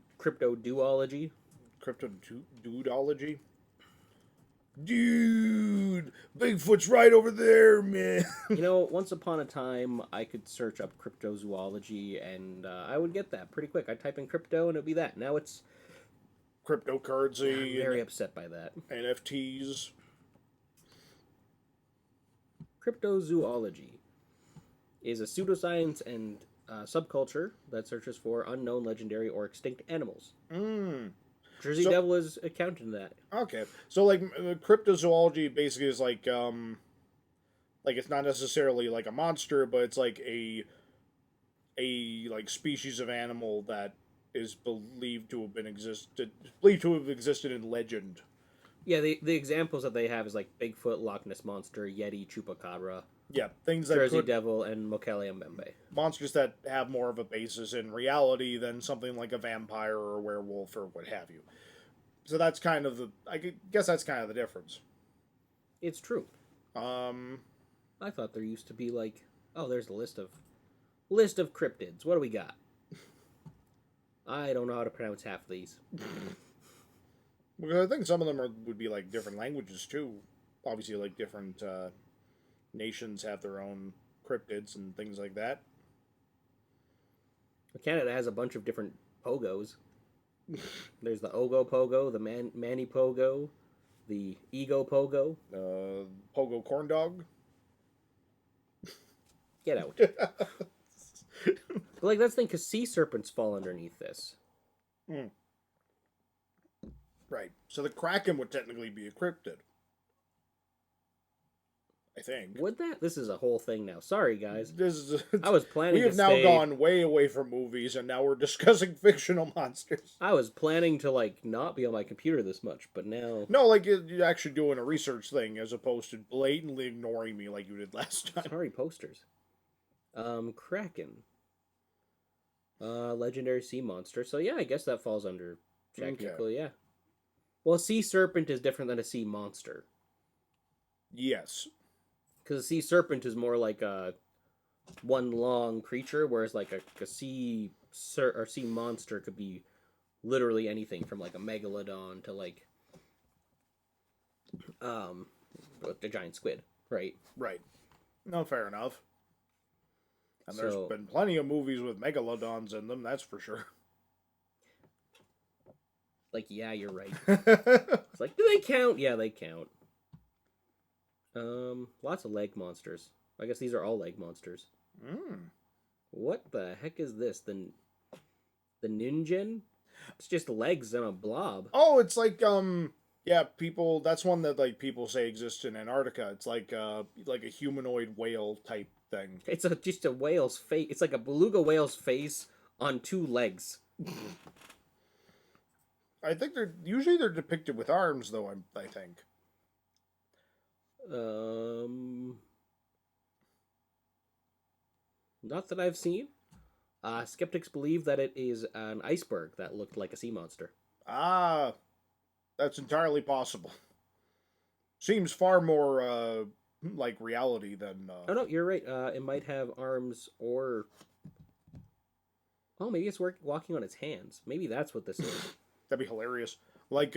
Cryptodoodology? Dude! Bigfoot's right over there, man! You know, once upon a time, I could search up cryptozoology, and I would get that pretty quick. I'd type in crypto, and it'd be that. Now it's... Cryptocurrency. I'm very upset by that. NFTs. Cryptozoology is a pseudoscience and subculture that searches for unknown, legendary, or extinct animals. Jersey So- Devil is accounted in that. Okay, so like cryptozoology basically is like it's not necessarily like a monster, but it's like a like species of animal that is believed to have existed in legend. Yeah, the examples that they have is like Bigfoot, Loch Ness Monster, Yeti, Chupacabra, Yeah, things that Jersey could Devil, and Mokele Mbembe. monsters that have more of a basis in reality than something like a vampire or a werewolf or what have you. So that's kind of guess that's kind of the difference. It's true. Um, I thought there used to be like, oh, there's a list of cryptids. What do we got? I don't know how to pronounce half of these. because I think some of them would be like different languages too. Obviously, like different nations have their own cryptids and things like that. Canada has a bunch of different pogos. There's the Ogo Pogo, the Manny Pogo, the Ego Pogo. Pogo corn dog. Get out. But like that's the thing, because sea serpents fall underneath this. Right. So the kraken would technically be a cryptid. I think. Would that? This is a whole thing now. Sorry, guys. This is. I was planning. We have to now stay... gone way away from movies, and now we're discussing fictional monsters. I was planning to like not be on my computer this much, but now. No, like you're actually doing a research thing as opposed to blatantly ignoring me like you did last time. Sorry, posters. Kraken. Legendary sea monster. So yeah, I guess that falls under technically, yeah. Well, a sea serpent is different than a sea monster. Yes. Because a sea serpent is more like a one long creature, whereas like a sea monster could be literally anything from like a megalodon to like the giant squid, right? Right. No, fair enough. And there's So- been plenty of movies with megalodons in them, that's for sure. Like, yeah, you're right. It's like, do they count? Yeah, they count. Lots of leg monsters. I guess these are all leg monsters. What the heck is this? The Ninjin? It's just legs and a blob. Oh, it's like yeah, people. That's one that like people say exists in Antarctica. It's like a humanoid whale type thing. It's just a whale's face. It's like a beluga whale's face on two legs. I think they're depicted with arms, though. I think. Not that I've seen. Skeptics believe that it is an iceberg that looked like a sea monster. Ah, that's entirely possible. Seems far more like reality than. Oh no, you're right. It might have arms or. Oh, maybe it's walking on its hands. Maybe that's what this is. That'd be hilarious. Like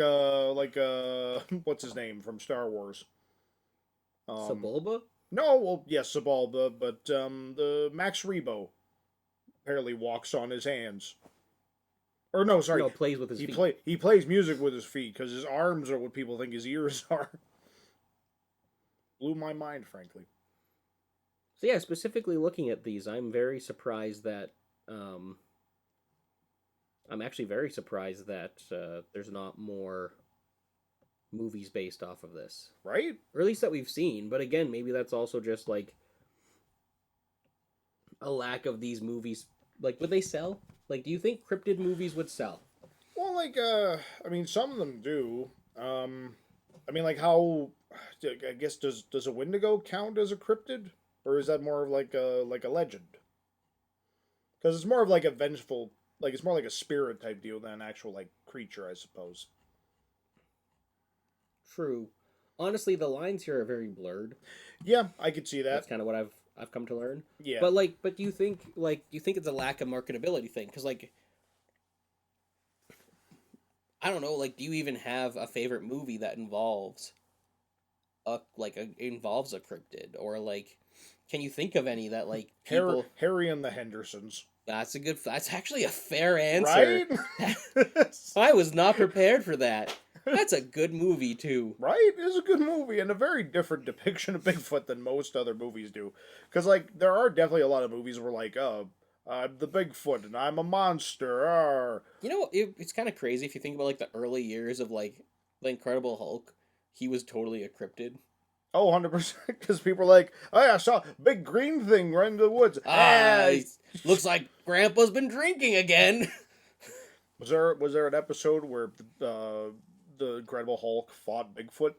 what's his name from Star Wars? Sebulba? No, well, yes, Sebulba, but the Max Rebo apparently walks on his hands. Or no, sorry, No, plays with his feet. He plays music with his feet because his arms are what people think his ears are. Blew my mind, frankly. So yeah, specifically looking at these, I'm very surprised that I'm actually very surprised that there's not more movies based off of this. Right? Or at least that we've seen. But again, maybe that's also just like a lack of these movies. Like, would they sell? Like, do you think cryptid movies would sell? Well, like, I mean, some of them do. I mean, like, how, I guess, does a Wendigo count as a cryptid? Or is that more of like a legend? Because it's more of like a vengeful, like, it's more like a spirit type deal than an actual, like, creature, I suppose. True. Honestly, the lines here are very blurred. Yeah, I could see that. That's kind of what I've come to learn. Yeah. But do you think it's a lack of marketability thing? Because like, I don't know. Like, do you even have a favorite movie that involves involves a cryptid, or like, can you think of any that like people? Harry and the Hendersons. That's actually a fair answer. Right? I was not prepared for that. That's a good movie too. Right? It's a good movie and a very different depiction of Bigfoot than most other movies do. Because, like, there are definitely a lot of movies where, like, I'm the Bigfoot and I'm a monster. Arr. You know, it's kind of crazy if you think about like the early years of like the Incredible Hulk. He was totally a cryptid. Oh, 100%. Because people are like, oh, yeah, I saw a big green thing right into the woods. Looks like Grandpa's been drinking again. Was there an episode where the Incredible Hulk fought Bigfoot?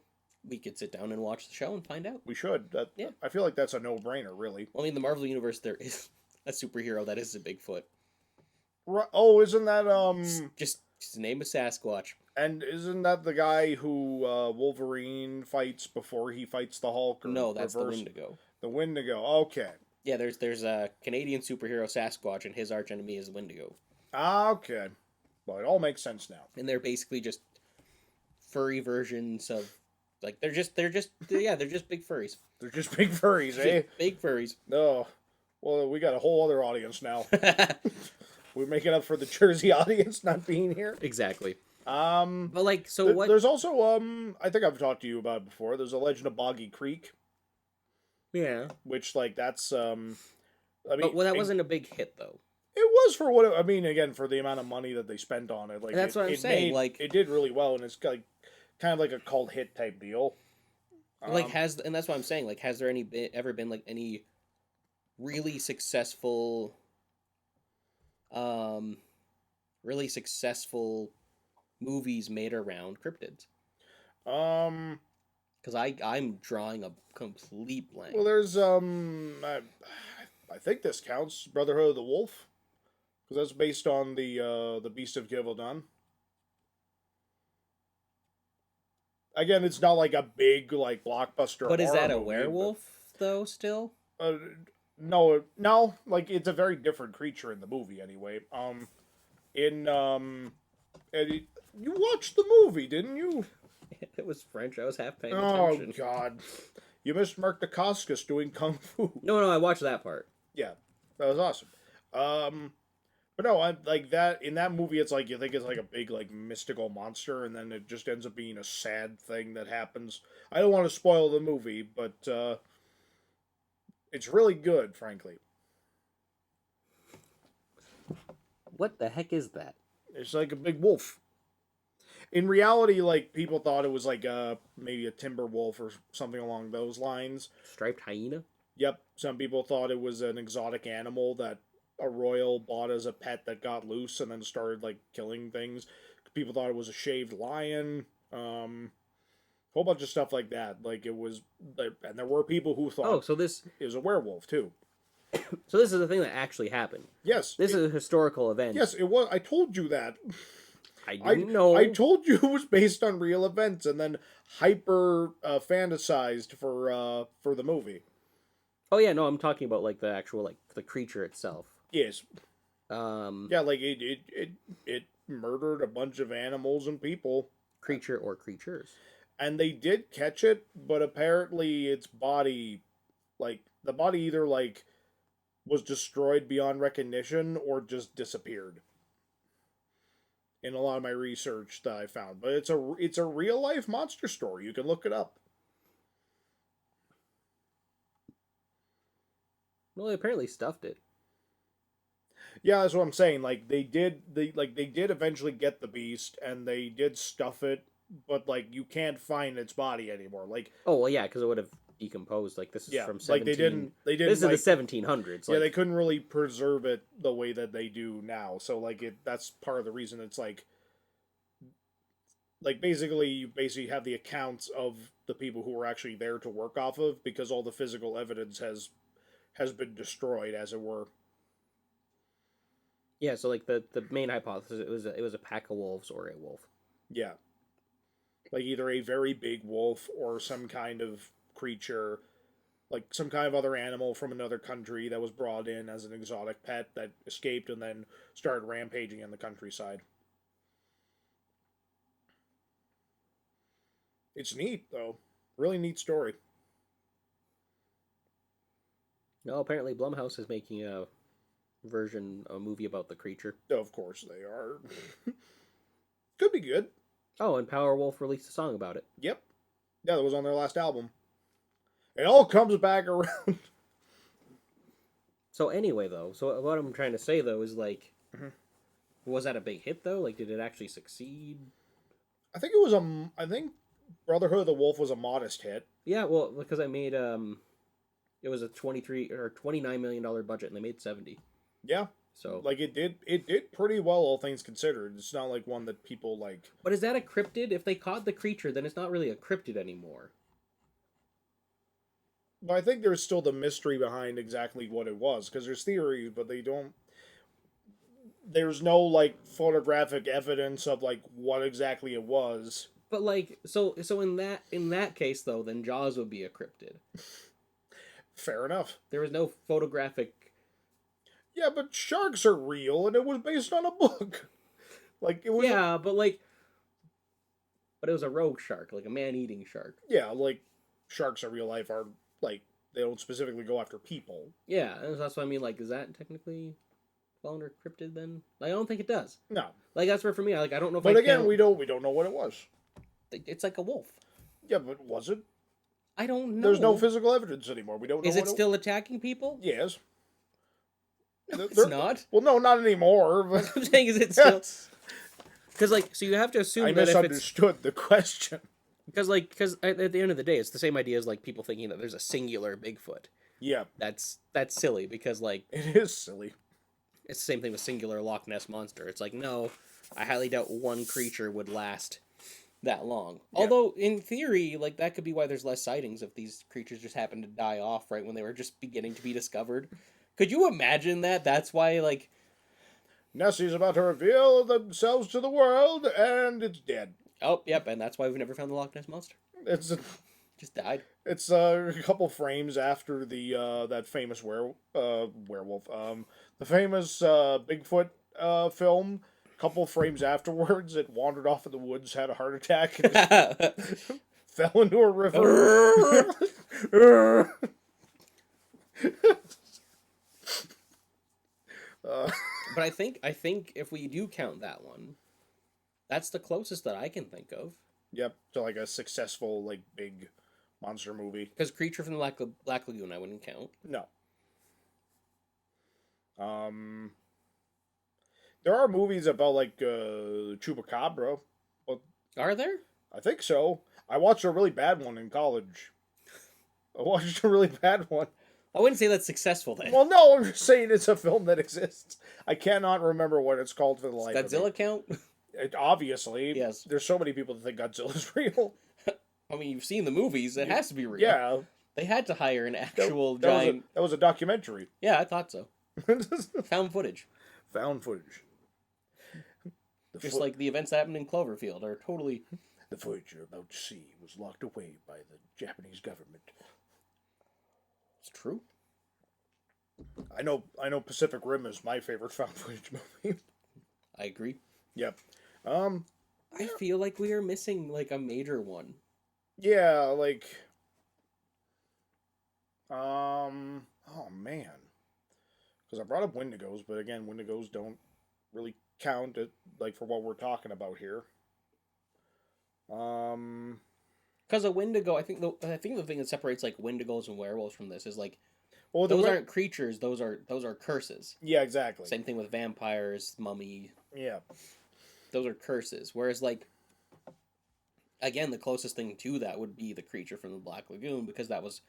We could sit down and watch the show and find out. We should. Yeah. I feel like that's a no-brainer, really. Well, in the Marvel Universe, there is a superhero that is a Bigfoot. Oh, isn't that Just his name is Sasquatch. And isn't that the guy who Wolverine fights before he fights the Hulk? Or No, that's reverse? the Wendigo. The Wendigo. Okay. Yeah, there's a Canadian superhero Sasquatch, and his archenemy is Wendigo. Okay. Well, it all makes sense now. And they're basically just furry versions of, like, they're just big furries. They're just big furries, eh? Just big furries. Oh, well, we got a whole other audience now. We're making up for the Jersey audience not being here. Exactly. But like, so what? There's also I think I've talked to you about it before. There's a Legend of Boggy Creek. Yeah. Which, like, that's I mean, but that wasn't a big hit though. It was for what I mean. Again, for the amount of money that they spent on it, like that's what I'm saying. Like, it did really well, and it's like kind of like a cult hit type deal. Like, and that's what I'm saying. Like, has there ever been like any really successful movies made around cryptids? Because I'm drawing a complete blank. Well, there's I think this counts, Brotherhood of the Wolf, because that's based on the Beast of Gillidan. Again, it's not like a big like blockbuster. But is that a movie, werewolf though? Still? No, like it's a very different creature in the movie anyway. You watched the movie, didn't you? It was French. I was half paying Oh attention. God, you missed Mark Dacascos doing kung fu. No, I watched that part. Yeah, that was awesome. But no, I like that in that movie. It's like you think it's like a big like mystical monster, and then it just ends up being a sad thing that happens. I don't want to spoil the movie, but it's really good, frankly. What the heck is that? It's like a big wolf. In reality, like people thought it was like maybe a timber wolf or something along those lines. Striped hyena? Yep. Some people thought it was an exotic animal that a royal bought as a pet that got loose and then started like killing things. People thought it was a shaved lion. Whole bunch of stuff like that. Like it was, and there were people who thought it was a werewolf too. So this is the thing that actually happened. Yes. This is a historical event. Yes, it was. I told you that. I didn't know. I told you it was based on real events and then hyper fantasized for the movie. Oh yeah, no, I'm talking about like the actual like the creature itself. Yes. Yeah, like it murdered a bunch of animals and people. Creature or creatures. And they did catch it, but apparently its body, like the body either like was destroyed beyond recognition or just disappeared. In a lot of my research that I found, but it's a real life monster story. You can look it up. Well, they apparently stuffed it. Yeah, that's what I'm saying. Like they did eventually get the beast, and they did stuff it, but like you can't find its body anymore. Like well, yeah, because it would have decomposed. Like this is from 17... like they didn't. This is the 1700s. Yeah, they couldn't really preserve it the way that they do now. So like that's part of the reason it's like basically you have the accounts of the people who were actually there to work off of, because all the physical evidence has been destroyed, as it were. Yeah, so like the main hypothesis, it was a pack of wolves or a wolf. Yeah. Like either a very big wolf or some kind of creature, like some kind of other animal from another country that was brought in as an exotic pet that escaped and then started rampaging in the countryside. It's neat, though. Really neat story. No, apparently Blumhouse is making a movie about the creature. Of course they are. Could be good. Oh, and Powerwolf released a song about it. Yep. Yeah, that was on their last album. It all comes back around. So anyway, though, so what I'm trying to say though is like, Mhm. was that a big hit though? Like, did it actually succeed? I think it was I think Brotherhood of the Wolf was a modest hit. Yeah, well, because I made it was a 23 or $29 million budget, and they made 70. Yeah, So, like it did pretty well, all things considered. It's not like one that people like. but is that a cryptid? If they caught the creature, then it's not really a cryptid anymore. But I think there's still the mystery behind exactly what it was, because there's theories, but they don't. There's no like photographic evidence of like what exactly it was. But like, so in that case though, then Jaws would be a cryptid. Fair enough. There was no photographic. Yeah, but sharks are real, and it was based on a book. Like it was. Yeah, but it was a rogue shark, like a man-eating shark. Yeah, like sharks in real life are like they don't specifically go after people. Yeah, and that's what I mean. Like, is that technically fall under cryptid then? Like, I don't think it does. No, Like, that's where for me, I don't know if but I again, count- we don't know what it was. It's like a wolf. Yeah, but was it? I don't know. There's no physical evidence anymore. We don't know. Is it still attacking people? Yes. It's not. Well, no, not anymore. But I'm saying, is it still? Because like, so you have to assume I that if it's misunderstood the question. because at the end of the day, it's the same idea as like people thinking that there's a singular Bigfoot. Yeah, That's silly because like it is silly. it's the same thing with singular Loch Ness monster. It's like, no, I highly doubt one creature would last that long. Yeah. Although in theory, like that could be why there's less sightings if these creatures just happen to die off right when they were just beginning to be discovered. Could you imagine that? That's why like Nessie's about to reveal themselves to the world, and it's dead. oh yep, and that's why we've never found the Loch Ness monster. It's Just died. it's a couple frames after the that famous werewolf, the famous Bigfoot film. Couple frames afterwards, it wandered off in the woods, had a heart attack, and just fell into a river. But I think if we do count that one, that's the closest that I can think of. Yep, so like a successful like big monster movie. Because Creature from the Black Lagoon I wouldn't count. No. There are movies about like Chupacabra. Well, Are there? I think so. I watched a really bad one in college. I watched a really bad one. I wouldn't say that's successful then. Well, no, I'm just saying it's a film that exists. I cannot remember what it's called for the life of me. Godzilla count? Obviously. Yes. There's so many people that think Godzilla's real. I mean, you've seen the movies. It has to be real. Yeah. They had to hire an actual That was giant... that was a documentary. Yeah, I thought so. Found footage. Found footage. Just like the events that happened in Cloverfield are totally... The footage you're about to see was locked away by the Japanese government. It's true. I know Pacific Rim is my favorite found footage movie. I agree. Yep. I feel like we are missing, like, a major one. Yeah, like oh man. Because I brought up Wendigos, but again, Wendigos don't really count it like for what we're talking about here. Because a Wendigo, I think the thing that separates like Wendigos and werewolves from this is like Well, those aren't creatures; those are curses. Yeah, exactly. Same thing with vampires, mummy. Yeah. Those are curses. Whereas like again, the closest thing to that would be the Creature from the Black Lagoon because that was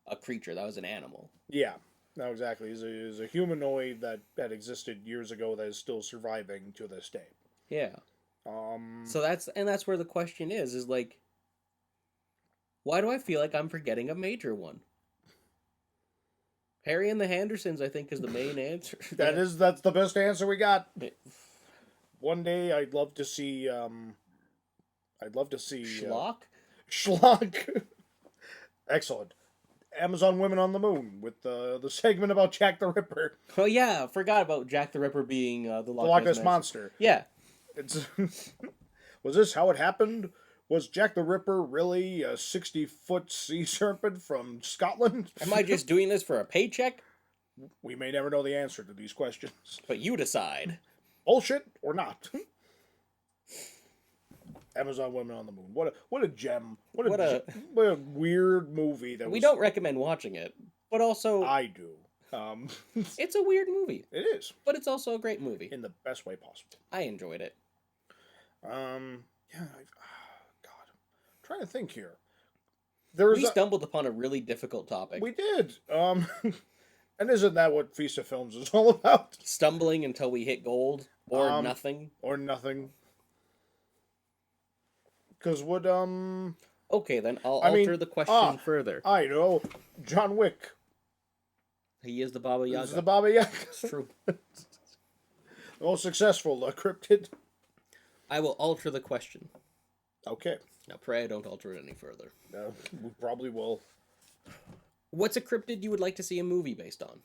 a creature, that was an animal. Yeah. No, exactly. He's a humanoid that existed years ago that is still surviving to this day. Yeah. So that's where the question is like, why do I feel like I'm forgetting a major one? Harry and the Hendersons, I think, is the main answer. That's the best answer we got. One day, I'd love to see. Schlock. Schlock. Excellent. Amazon Women on the Moon with the segment about Jack the Ripper. Oh yeah, forgot about Jack the Ripper being the Loch Ness Monster. Yeah. It's was this how it happened? Was Jack the Ripper really a 60-foot sea serpent from Scotland? Am I just doing this for a paycheck? We may never know the answer to these questions. But you decide. Bullshit or not? Amazon Women on the Moon. What a gem. What a weird movie that we don't recommend watching it, but also I do. It's a weird movie, It is but it's also a great movie. in the best way possible. I enjoyed it. Yeah, God, I'm trying to think here. We stumbled upon a really difficult topic. We did. And isn't that what Feast of Films is all about? Stumbling until we hit gold, or nothing. Or nothing. Because would Okay, then I'll alter the question further. I know. John Wick. He is the Baba Yaga. This is the Baba Yaga. It's true. The most successful cryptid. I will alter the question. Okay. Now pray I don't alter it any further. No, we probably will. What's a cryptid you would like to see a movie based on?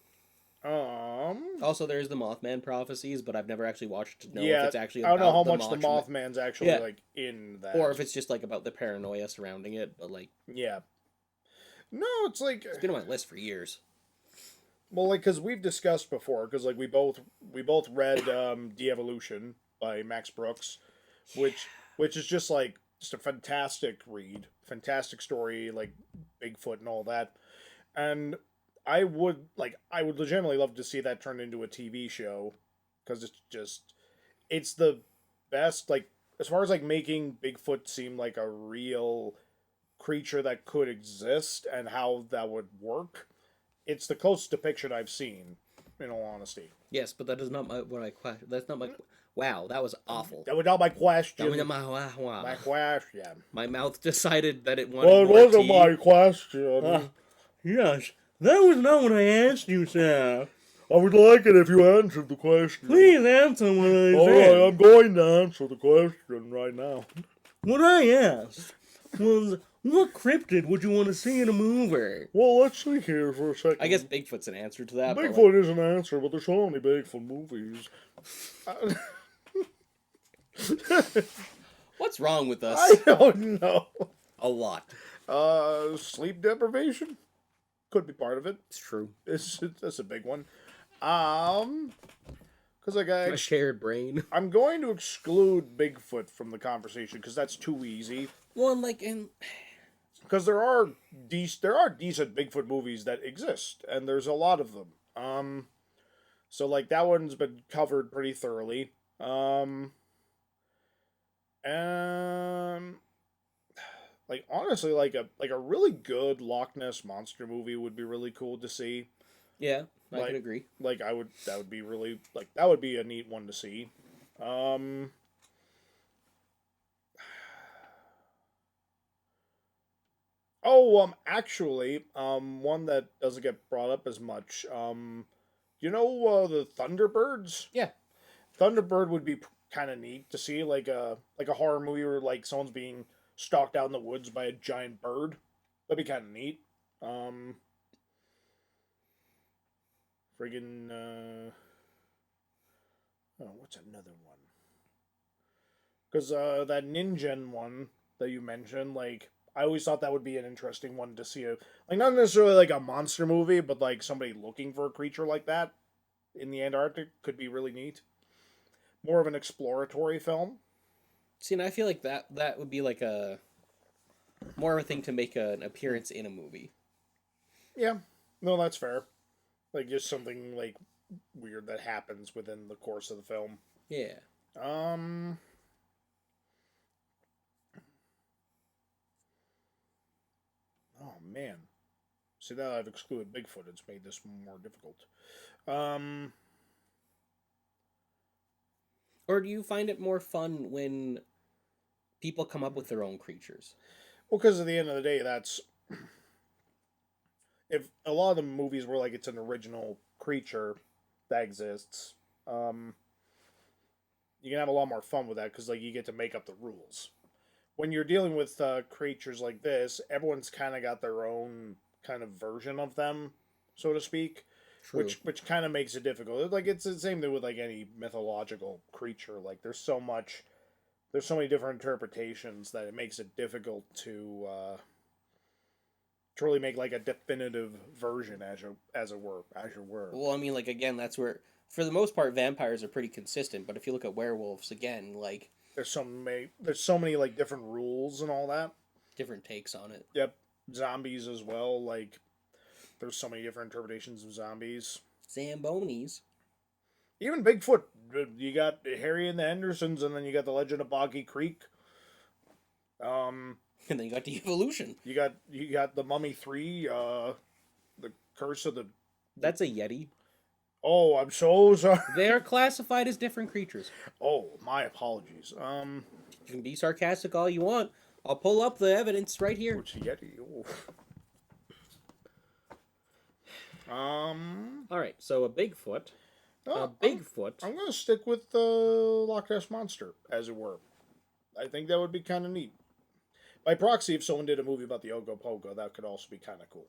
Also, there's the Mothman prophecies, but I've never actually watched to know if it's actually about I don't know how much the Mothman. Mothman's actually like in that, or if it's just like about the paranoia surrounding it. But like, yeah, no, it's like it's been on my list for years. Well, like because we've discussed before, because like we both read De-Evolution by Max Brooks, which is just a fantastic read, fantastic story, like Bigfoot and all that, and I would legitimately love to see that turned into a TV show, because it's the best, like, as far as like making Bigfoot seem like a real creature that could exist and how that would work. It's the closest depiction I've seen, in all honesty. Yes, but that is not what I question. That's not my. Wow, that was awful. That was not my question. That was wow. My question. My mouth decided that it wanted Well, it more wasn't tea. my question. Yes, that was not what I asked you, sir. I would like it if you answered the question. Please answer what I All said. right, I'm going to answer the question right now. What I asked was, what cryptid would you want to see in a movie? Well, let's see here for a second. I guess Bigfoot's an answer to that. Bigfoot is an answer, but there's so many Bigfoot movies. What's wrong with us? I don't know. A lot. Sleep deprivation could be part of it. It's true. That's a big one. Because like A shared brain. I'm going to exclude Bigfoot from the conversation because that's too easy. Well, like in. Because there are decent Bigfoot movies that exist, and there's a lot of them. So like that one's been covered pretty thoroughly. Like honestly, like a really good Loch Ness Monster movie would be really cool to see. Yeah, I could agree. Like that would be really that would be a neat one to see. Actually, one that doesn't get brought up as much. The Thunderbirds? Yeah. Thunderbird would be kind of neat to see, like a horror movie where like someone's being stalked out in the woods by a giant bird. That'd be kind of neat. What's another one? Because that Ninja one that you mentioned, like, I always thought that would be an interesting one to see. Not necessarily like a monster movie, but like somebody looking for a creature like that in the Antarctic could be really neat. More of an exploratory film. See, and I feel like that would be like more of a thing to make an appearance in a movie. Yeah, no, that's fair. Like just something like weird that happens within the course of the film. Yeah. Oh man. See, now I've excluded Bigfoot. It's made this more difficult. Or do you find it more fun when people come up with their own creatures? Well, because at the end of the day, that's... If a lot of the movies were like it's an original creature that exists, you can have a lot more fun with that because like you get to make up the rules. When you're dealing with creatures like this, everyone's kind of got their own kind of version of them, so to speak. True. Which kind of makes it difficult. Like it's the same thing with like any mythological creature. Like there's so many different interpretations that it makes it difficult to really make like a definitive version, as it were. Well, I mean, like again, that's where for the most part vampires are pretty consistent. But if you look at werewolves again, like there's so many like different rules and all that. Different takes on it. Yep, zombies as well. Like There's so many different interpretations of zombies. Zambonis. Even Bigfoot. You got Harry and the Hendersons, and then you got the Legend of Boggy Creek. And then you got the evolution. You got the Mummy 3, the Curse of the... That's a Yeti. Oh, I'm so sorry. They are classified as different creatures. Oh, my apologies. You can be sarcastic all you want. I'll pull up the evidence right here. It's a Yeti. Oh. All right, so a Bigfoot. Bigfoot. I'm gonna stick with the Loch Ness Monster, as it were. I think that would be kind of neat. By proxy, if someone did a movie about the Ogopogo, that could also be kind of cool.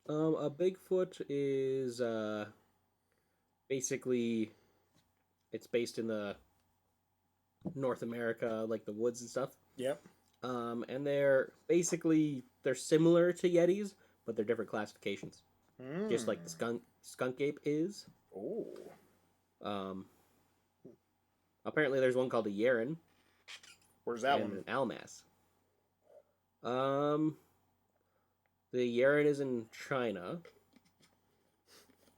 A Bigfoot is basically it's based in the North America, like the woods and stuff. Yep. And they're similar to Yetis, but they're different classifications. Just like the skunk ape is. Oh. Apparently there's one called a Yeren. Where's that and one? An Almas. The Yeren is in China.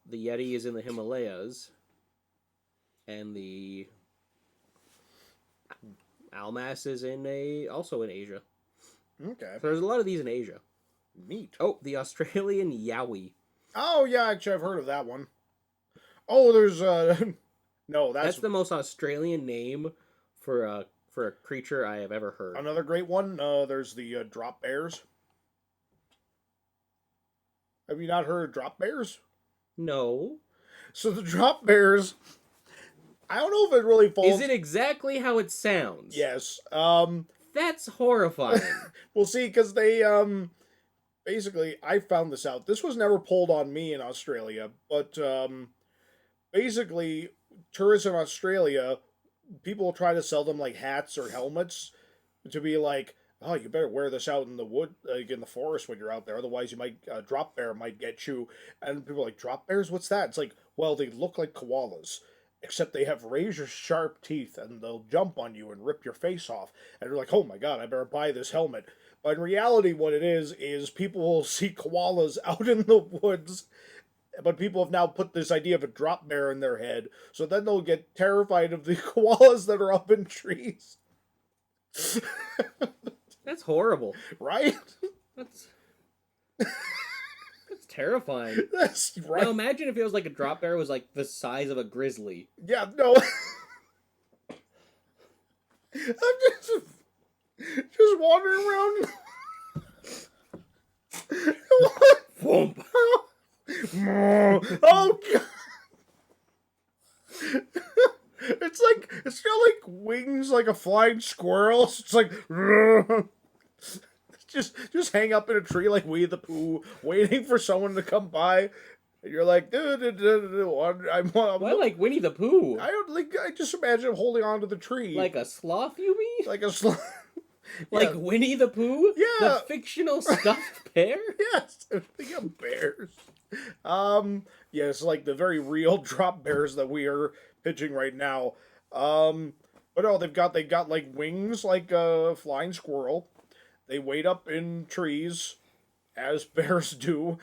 The Yeti is in the Himalayas. And the Almas is also in Asia. Okay. So there's a lot of these in Asia. Neat. Oh, the Australian Yowie. Oh, yeah, actually, I've heard of that one. Oh, there's, no, That's the most Australian name for a creature I have ever heard. Another great one, there's the drop bears. Have you not heard of drop bears? No. So the drop bears, I don't know if it really falls... Is it exactly how it sounds? Yes. That's horrifying. We'll see, because they, basically, I found this out. This was never pulled on me in Australia, but, basically, tourists in Australia, people will try to sell them, like, hats or helmets to be like, oh, you better wear this out in the wood, like, in the forest when you're out there, otherwise you might, a drop bear might get you. And people are like, drop bears? What's that? It's like, well, they look like koalas, except they have razor-sharp teeth, and they'll jump on you and rip your face off. And you're like, oh my god, I better buy this helmet. But in reality, what it is people will see koalas out in the woods, but people have now put this idea of a drop bear in their head, so then they'll get terrified of the koalas that are up in trees. That's horrible. Right? That's terrifying. That's right. Now imagine if it was like a drop bear was like the size of a grizzly. Yeah, no. I'm just wandering around. Whoomp. Oh god. It's got like wings like a flying squirrel. It's like just hang up in a tree like Winnie the Pooh, waiting for someone to come by. And you're like, Why like Winnie the Pooh? I just imagine him holding onto the tree. Like a sloth, you mean? Like a sloth. Like Winnie the Pooh? Yeah. The fictional stuffed bear? Yes, think of bears. Yes, like the very real drop bears that we are pitching right now. But no, they've got like wings like a flying squirrel. They wait up in trees, as bears do,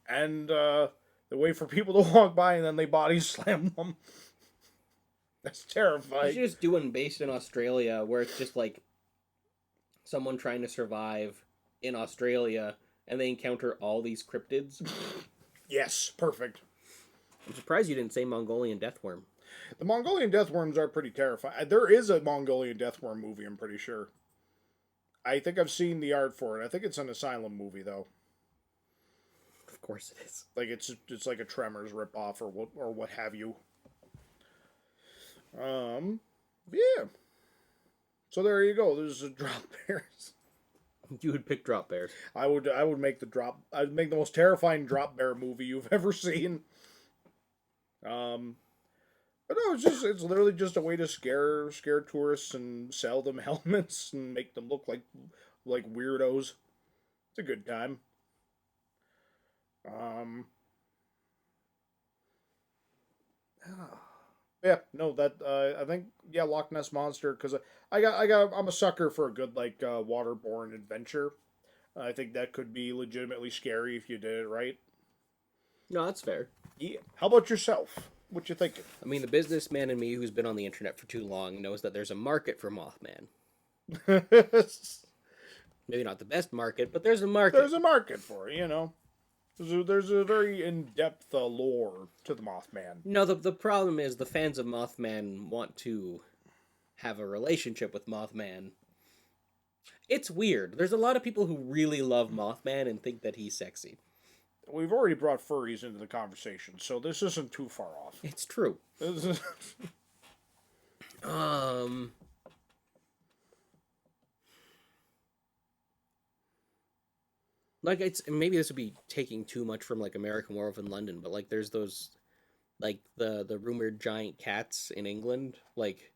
and they wait for people to walk by, and then they body slam them. That's terrifying. You should just do one based in Australia, where it's just like someone trying to survive in Australia, and they encounter all these cryptids. Yes, perfect. I'm surprised you didn't say Mongolian deathworm. The Mongolian deathworms are pretty terrifying. There is a Mongolian deathworm movie, I'm pretty sure. I think I've seen the art for it. I think it's an Asylum movie, though. Of course it is. Like it's like a Tremors ripoff or what have you. Yeah. So there you go. There's a drop bears. You would pick drop bears. I'd make the most terrifying drop bear movie you've ever seen. But no, it's literally just a way to scare tourists and sell them helmets and make them look like weirdos. It's a good time. Yeah, no, that I think Loch Ness Monster, because I'm a sucker for a good like waterborne adventure. I think that could be legitimately scary if you did it right. No, that's fair. Yeah. How about yourself? What you thinking? I mean, the businessman in me who's been on the internet for too long knows that there's a market for Mothman. Maybe not the best market, but there's a market. There's a market for it, you know. There's a very in-depth lore to the Mothman. No, the problem is the fans of Mothman want to have a relationship with Mothman. It's weird. There's a lot of people who really love Mothman and think that he's sexy. We've already brought furries into the conversation, so this isn't too far off. It's true. Like, it's maybe this would be taking too much from like American Werewolf in London, but like there's those like the rumored giant cats in England, like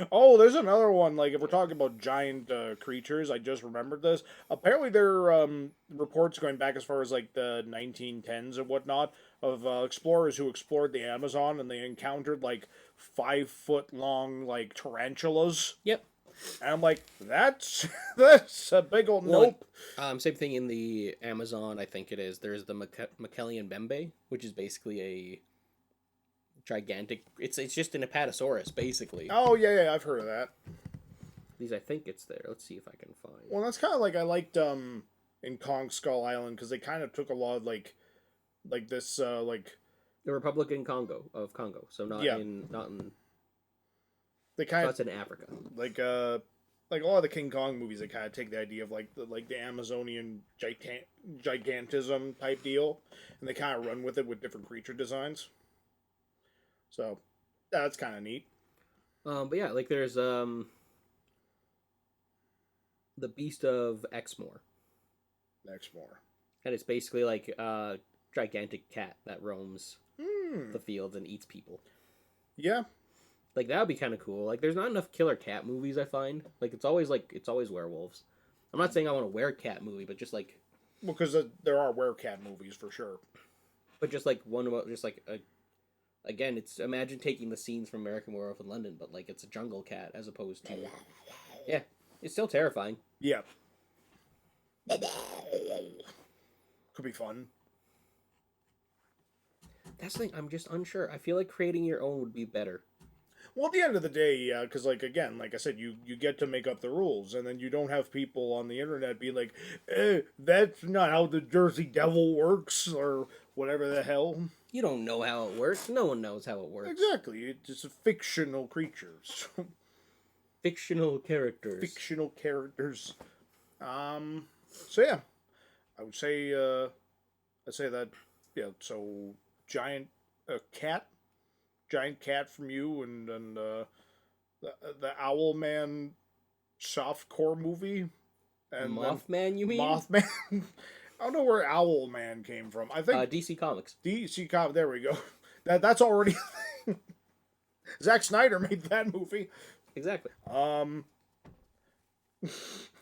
Oh, there's another one. Like, if we're talking about giant creatures, I just remembered this. Apparently, there are reports going back as far as like the 1910s and whatnot of explorers who explored the Amazon and they encountered like 5 foot long like tarantulas. yep. And I'm like, that's that's a big old Well, nope. Same thing in the Amazon, I think it is. There's the Magellan Bembe, which is basically a gigantic. It's just an Apatosaurus, basically. Oh yeah, I've heard of that. At least I think it's there. Let's see if I can find. Well, that's kind of like I liked in Kong Skull Island because they kind of took a lot of like this like The Republican Congo of Congo, so not Yeah. not in. they kind That's of in Africa. like a lot of the King Kong movies. They kind of take the idea of like the Amazonian gigantism type deal, and they kind of run with it with different creature designs. So that's kind of neat. But yeah, like there's the Beast of Exmoor, Next more. and it's basically like a gigantic cat that roams Hmm. the fields and eats people. Yeah. Like that would be kind of cool. Like there's not enough killer cat movies. I find it's always werewolves. I'm not saying I want a werecat movie, but just like Well, because there are werecat movies for sure. just like one about just like a. Again, it's imagine taking the scenes from American Werewolf in London, but like it's a jungle cat as opposed to. Yeah, it's still terrifying. Yeah. Could be fun. That's the thing. I'm just unsure. I feel like creating your own would be better. Well, at the end of the day, yeah, because, like, again, like I said, you get to make up the rules, and then you don't have people on the internet be like, that's not how the Jersey Devil works, or whatever the hell. You don't know how it works. No one knows how it works. Exactly. It's just fictional creatures. Fictional characters. Fictional characters. So, yeah. I would say, I'd say that, yeah, so, giant cat from you and the Owl Man softcore movie and Mothman, you mean? Mothman. I don't know where Owl Man came from. I think DC Comics. DC Comics. There we go. That's already a thing. Zack Snyder made that movie. Exactly. No,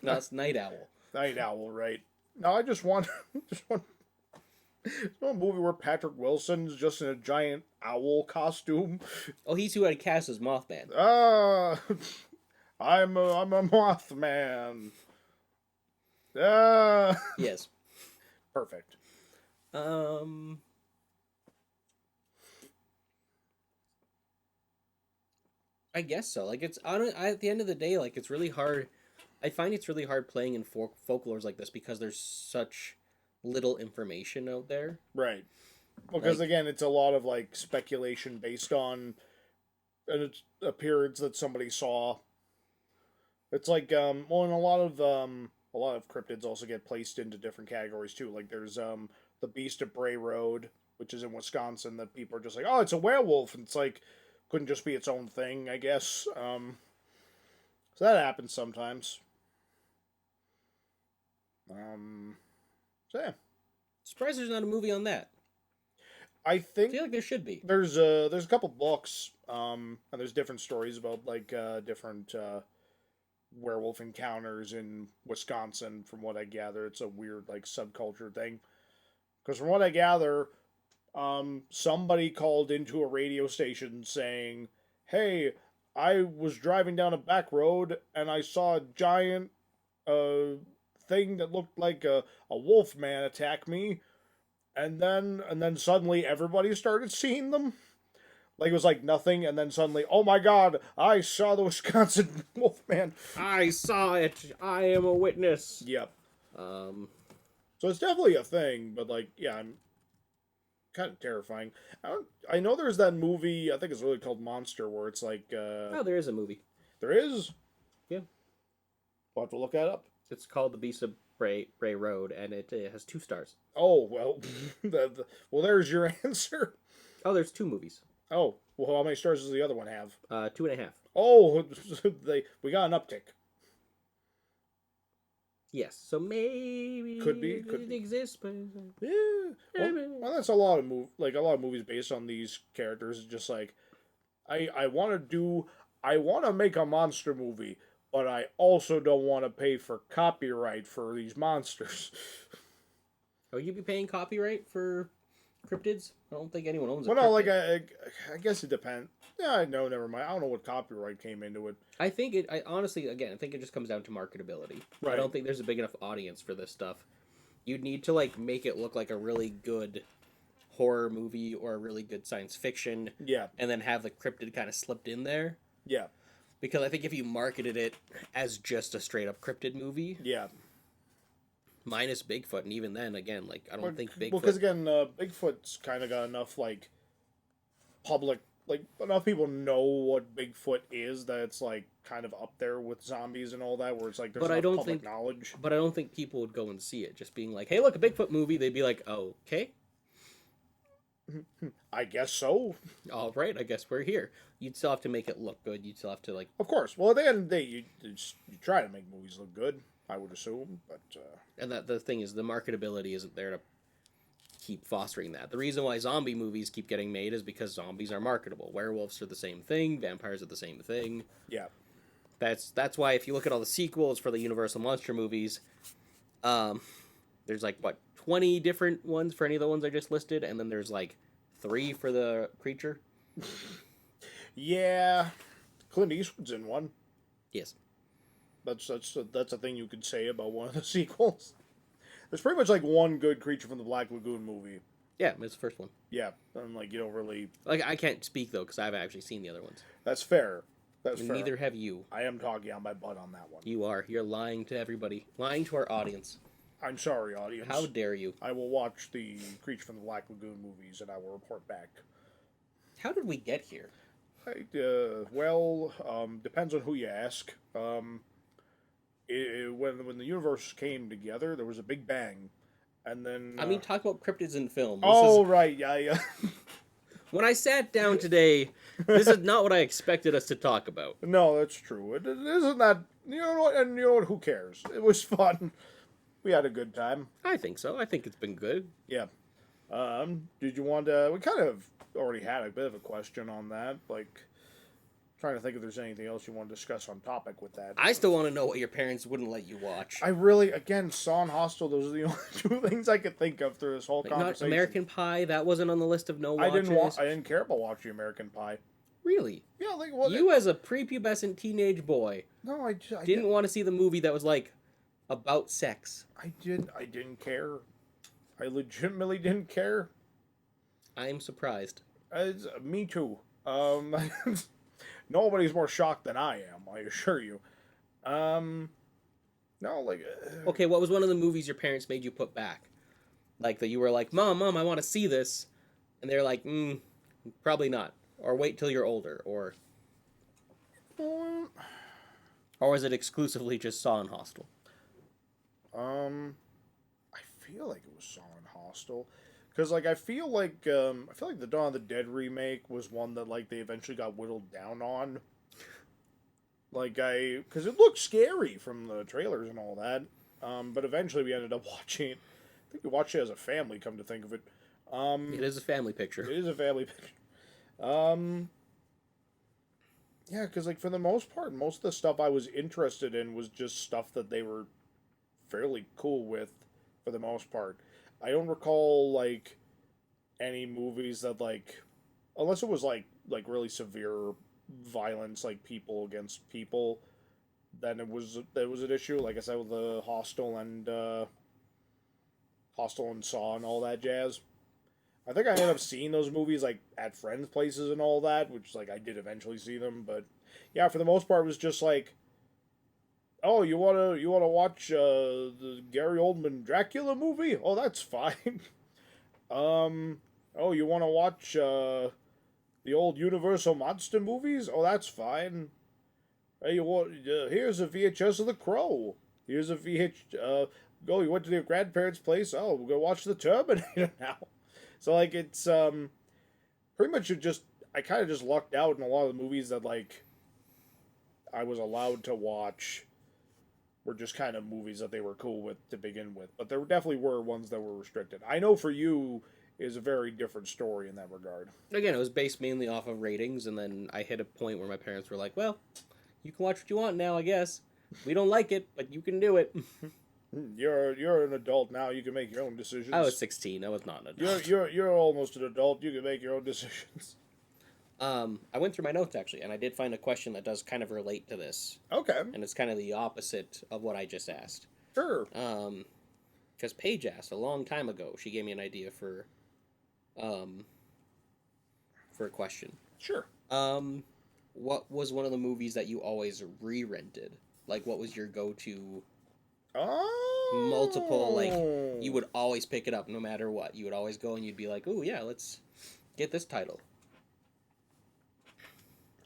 That's Night Owl. Night Owl, right? No, I just want a movie where Patrick Wilson's just in a giant owl costume. Oh, he's who had cast as Mothman. I'm a Mothman. Yes. Perfect. I guess so. Like it's at the end of the day, like it's really hard. I find it's really hard playing in folklores like this because there's such little information out there. Right. Because Like- again, it's a lot of like speculation based on an appearance that somebody saw. It's like well, and a lot of cryptids also get placed into different categories too. Like there's the Beast of Bray Road, which is in Wisconsin, that people are just like, oh, it's a werewolf, and it's like couldn't just be its own thing, I guess. So that happens sometimes. So yeah, Surprised there's not a movie on that. I I think feel like there should be. there's a couple books, and there's different stories about like different werewolf encounters in Wisconsin. From what I gather, it's a weird like subculture thing. Because from what I gather, somebody called into a radio station saying, "Hey, I was driving down a back road and I saw a giant thing that looked like a wolf man attack me. and then suddenly everybody started seeing them. Like it was like nothing, and then suddenly, oh my God, I saw the Wisconsin Wolfman. I saw it. I am a witness. Yep. Um, So it's definitely a thing, but like, yeah, I'm kind of terrifying. I know there's that movie. I think it's really called Monster, where it's like, oh, there is a movie. there is. Yeah. We'll have to look that up. It's called The Beast of Bray Road, and it has 2 stars. Oh well, well, there's your answer. Oh, there's 2 movies. Oh well, how many stars does the other one have? 2.5. Oh, we got an uptick. Yes, so maybe Could be, it exists, but Yeah. Well, that's a lot of a lot of movies based on these characters. It's just like, I want to make a monster movie, but I also don't want to pay for copyright for these monsters. oh, you be paying copyright for cryptids? I don't think anyone owns a Well, no, like cryptid. I guess it depends. Yeah, no, never mind. I don't know what copyright came into it. I honestly, again, I think it just comes down to marketability. I Right. don't think there's a big enough audience for this stuff. You'd need to like make it look like a really good horror movie or a really good science fiction, Yeah, and then have the cryptid kind of slipped in there. yeah, Because I think if you marketed it as just a straight up cryptid movie, yeah. minus Bigfoot, and even then, again, like I don't think Bigfoot. Well, because again, Bigfoot's kind of got enough like public, like enough people know what Bigfoot is that it's like kind of up there with zombies and all that, where it's like there's But I enough don't public think- knowledge. But I don't think people would go and see it just being like, "Hey, look, a Bigfoot movie." They'd be like, "Oh, okay, I guess so. all right, I guess we're here." You'd still have to make it look good. You'd still have to like, Of course. Well, at the end of the day, you try to make movies look good, I would assume. But and that the thing is, the marketability isn't there to keep fostering that. The reason why zombie movies keep getting made is because zombies are marketable. Werewolves are the same thing. Vampires are the same thing. yeah, That's why if you look at all the sequels for the Universal monster movies, there's like what 20 different ones for any of the ones I just listed, and then there's like 3 for the creature. yeah. Clint Eastwood's in one. Yes. That's a thing you could say about one of the sequels. There's pretty much like one good creature from the Black Lagoon movie. Yeah, it's the first one. Yeah, and like you don't really. Like I can't speak though because I haven't actually seen the other ones. That's fair. That's And fair. neither have you. I am talking on my butt on that one. You are. You're lying to everybody. Lying to our audience. I'm sorry, audience. How dare you? I will watch the Creature from the Black Lagoon movies and I will report back. How did we get here? Depends on who you ask. When the universe came together, there was a big bang, and then. I mean, talk about cryptids in film. Right, yeah. When I sat down today, this is not what I expected us to talk about. No, that's true. It isn't that. You know what? And you know what? Who cares? It was fun. We had a good time. I think so. I think it's been good. Yeah. Did you want to? We kind of already had a bit of a question on that. Like, trying to think if there's anything else you want to discuss on topic with that. I still want to know what your parents wouldn't let you watch. I really, again, Saw and Hostel. Those are the only 2 things I could think of through this whole Like, not conversation. American Pie. That wasn't on the list of no I watches. didn't care about watching American Pie. Really? Yeah, like what? You as a prepubescent teenage boy No, I didn't want to see the movie that was like about sex. I didn't care. I legitimately didn't care. I'm surprised. Me too. Nobody's more shocked than I am. I assure you. No, like. Okay, what was one of the movies your parents made you put back? Like that you were like, Mom, I want to see this. And they're like, probably not. Or wait till you're older. Or was it exclusively just Saw and Hostel? I feel like it was Saw and Hostel. Because, like, I feel like the Dawn of the Dead remake was one that, like, they eventually got whittled down on. Because it looked scary from the trailers and all that. But eventually we ended up watching it. I think we watched it as a family, come to think of it. It is a family picture. It is a family picture. Yeah, because, like, for the most part, most of the stuff I was interested in was just stuff that they were fairly cool with, for the most part. I don't recall, like, any movies that, like, unless it was, like really severe violence, like, people against people, then it was an issue, like I said, with the Hostel and Hostel and Saw and all that jazz. I think I ended up seeing those movies like at friends' places and all that, which like I did eventually see them, but yeah, for the most part, it was just like, oh, you wanna watch the Gary Oldman Dracula movie? Oh, that's fine. Oh, you wanna watch the old Universal monster movies? Oh, that's fine. Hey, you want? Here's a VHS of The Crow. Here's a oh, you went to your grandparents' place. Oh, we're gonna watch The Terminator now. So like it's pretty much I kind of just lucked out in a lot of the movies that like I was allowed to watch were just kind of movies that they were cool with to begin with. But there definitely were ones that were restricted. I know for you is a very different story in that regard. Again, it was based mainly off of ratings, and then I hit a point where my parents were like, "Well, you can watch what you want now, I guess. We don't like it, but you can do it." You're an adult now. You can make your own decisions. I was 16. I was not an adult. You're almost an adult. You can make your own decisions. I went through my notes actually, and I did find a question that does kind of relate to this, Okay. and it's kind of the opposite of what I just asked. Sure. Because Paige asked a long time ago. She gave me an idea for a question. Sure. What was one of the movies that you always re-rented? Like, what was your go-to? Oh. Multiple, like, you would always pick it up no matter what. You would always go and you'd be like, "Oh yeah, let's get this title."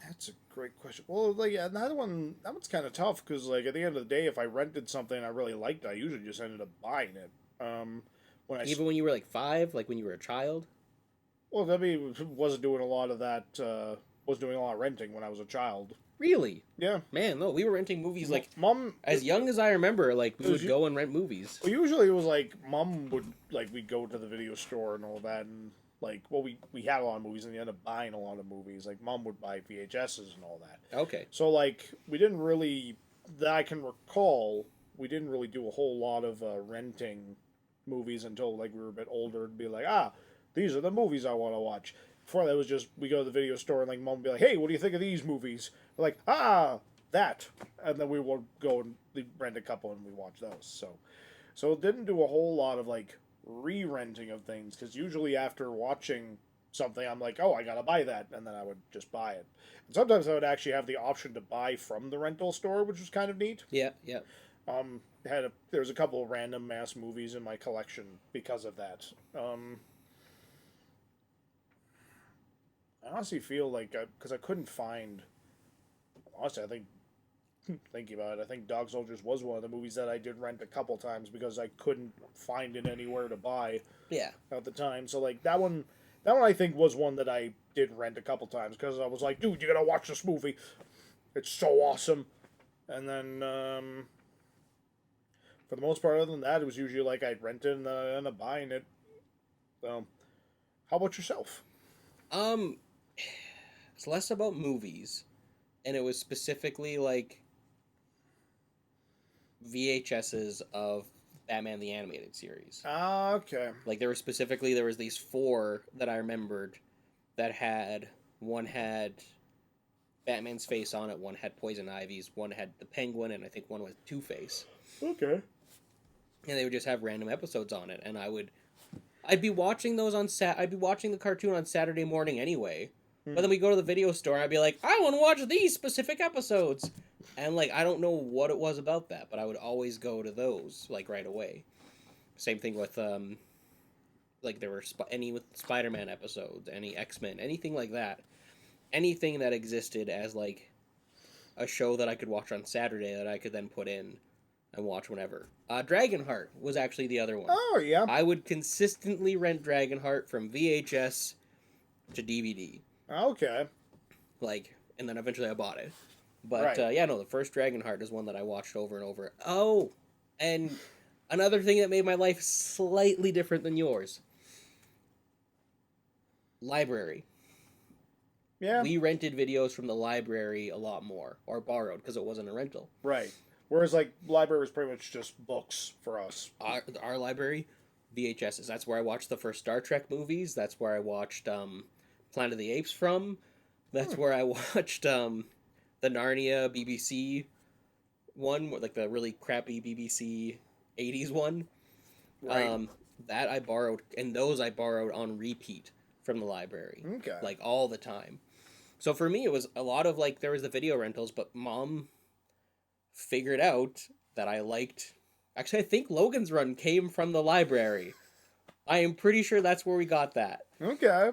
That's a great question. Well, like yeah, that one's kind of tough because like at the end of the day, if I rented something I really liked, I usually just ended up buying it. When you were like 5, like when you were a child. Well, I mean, wasn't doing a lot of that. Was doing a lot of renting when I was a child. Really? Yeah. Man, no, we were renting movies like Mom. as young as I remember. Like we would go and rent movies. Well, usually it was like Mom would like we'd go to the video store and all that, and like we had a lot of movies and we ended up buying a lot of movies. Like Mom would buy VHSs and all that. Okay. So like we didn't really that I can recall. We didn't really do a whole lot of renting movies until like we were a bit older and be like, these are the movies I want to watch. Before that was just we go to the video store and like Mom would be like, hey, what do you think of these movies? We're like, that, and then we would go and rent a couple and we watch those. So it didn't do a whole lot of like re-renting of things because usually after watching something I'm like, oh, I gotta buy that, and then I would just buy it. And sometimes I would actually have the option to buy from the rental store, which was kind of neat. Yeah, yeah. There's a couple of random mass movies in my collection because of that. I honestly feel like because I couldn't find. Honestly, I think thinking about it, I think Dog Soldiers was one of the movies that I did rent a couple times because I couldn't find it anywhere to buy. Yeah. At the time, so like that one I think was one that I did rent a couple times because I was like, dude, you gotta watch this movie. It's so awesome. And then for the most part, other than that, it was usually like I'd rent it and then I end up buying it. So, how about yourself? It's less about movies, and it was specifically like VHSs of Batman the Animated Series. Okay. Like there was these 4 that I remembered that had Batman's face on it, one had Poison Ivy's, one had the Penguin, and I think one was Two-Face. Okay. And they would just have random episodes on it, and I'd be watching those I'd be watching the cartoon on Saturday morning anyway. But then we go to the video store and I'd be like, I want to watch these specific episodes. And like I don't know what it was about that, but I would always go to those like right away. Same thing with like there were any with Spider-Man episodes, any X-Men, anything like that. Anything that existed as like a show that I could watch on Saturday that I could then put in and watch whenever. Dragonheart was actually the other one. Oh, yeah. I would consistently rent Dragonheart from VHS to DVD. Okay. Like, and then eventually I bought it. But, Right. The first Dragonheart is one that I watched over and over. Oh, and another thing that made my life slightly different than yours. Library. Yeah. We rented videos from the library a lot more, or borrowed, because it wasn't a rental. Right. Whereas, like, library was pretty much just books for us. Our library, VHSs. That's where I watched the first Star Trek movies. That's where I watched Planet of the Apes from. That's where I watched the Narnia BBC one, like the really crappy BBC 80s one. Right. That I borrowed, and those I borrowed on repeat from the library. Okay. Like, all the time. So for me, it was a lot of, like, there was the video rentals, but Mom figured out that I liked... Actually, I think Logan's Run came from the library. I am pretty sure that's where we got that. Okay.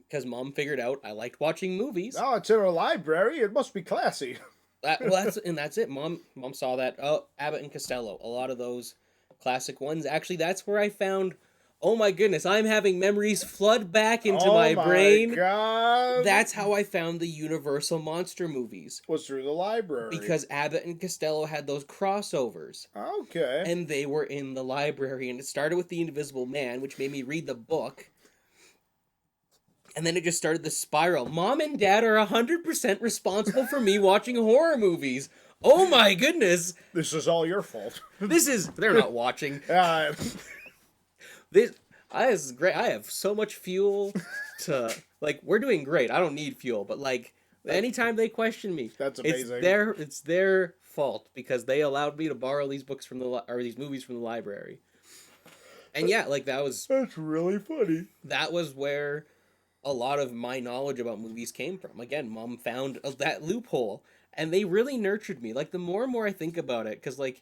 Because Mom figured out I liked watching movies. Oh, it's in a library. It must be classy. That's it. Mom saw that. Oh, Abbott and Costello. A lot of those classic ones. Actually, that's where I found... Oh my goodness, I'm having memories flood back into my brain. Oh my god. That's how I found the Universal Monster movies. Was through the library. Because Abbott and Costello had those crossovers. Okay. And they were in the library. And it started with The Invisible Man, which made me read the book. And then it just started the spiral. Mom and Dad are 100% responsible for me watching horror movies. Oh my goodness. This is all your fault. They're not watching. This is great. I have so much fuel to, like, we're doing great. I don't need fuel, but, like, anytime they question me, that's amazing. It's their fault because they allowed me to borrow these books from these movies from the library. And yeah, like, that's really funny. That was where a lot of my knowledge about movies came from. Again, Mom found that loophole, and they really nurtured me. Like, the more and more I think about it, because, like,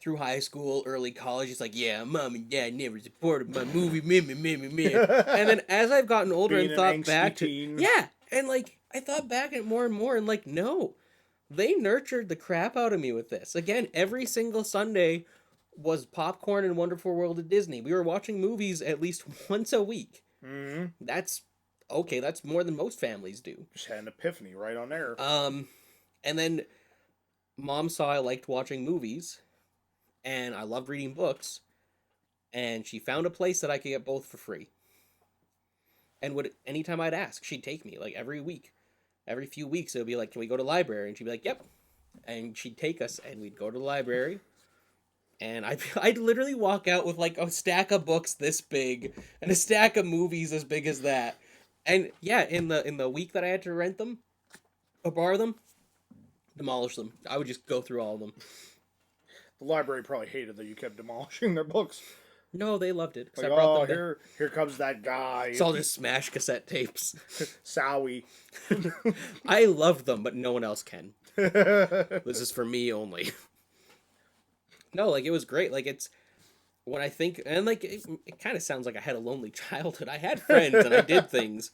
through high school, early college, it's like, yeah, Mom and Dad never supported my movie, me. And then as I've gotten older Being and thought an back to... teen. Yeah, and, like, I thought back at more and more, and, like, no. They nurtured the crap out of me with this. Again, every single Sunday was popcorn and Wonderful World of Disney. We were watching movies at least once a week. Mm-hmm. That's okay. That's more than most families do. Just had an epiphany right on there. And then Mom saw I liked watching movies, and I loved reading books, and she found a place that I could get both for free. And anytime I'd ask, she'd take me, like, every week. Every few weeks, it would be like, can we go to the library? And she'd be like, yep. And she'd take us, and we'd go to the library. And I'd literally walk out with, like, a stack of books this big and a stack of movies as big as that. And yeah, in the week that I had to rent them or borrow them, demolish them. I would just go through all of them. The library probably hated that you kept demolishing their books. No, they loved it. Like, oh, here comes that guy. So I'll just smash cassette tapes. Sowie. I love them, but no one else can. This is for me only. No, like, it was great. Like, it's, when I think, and, like, it kind of sounds like I had a lonely childhood. I had friends, and I did things.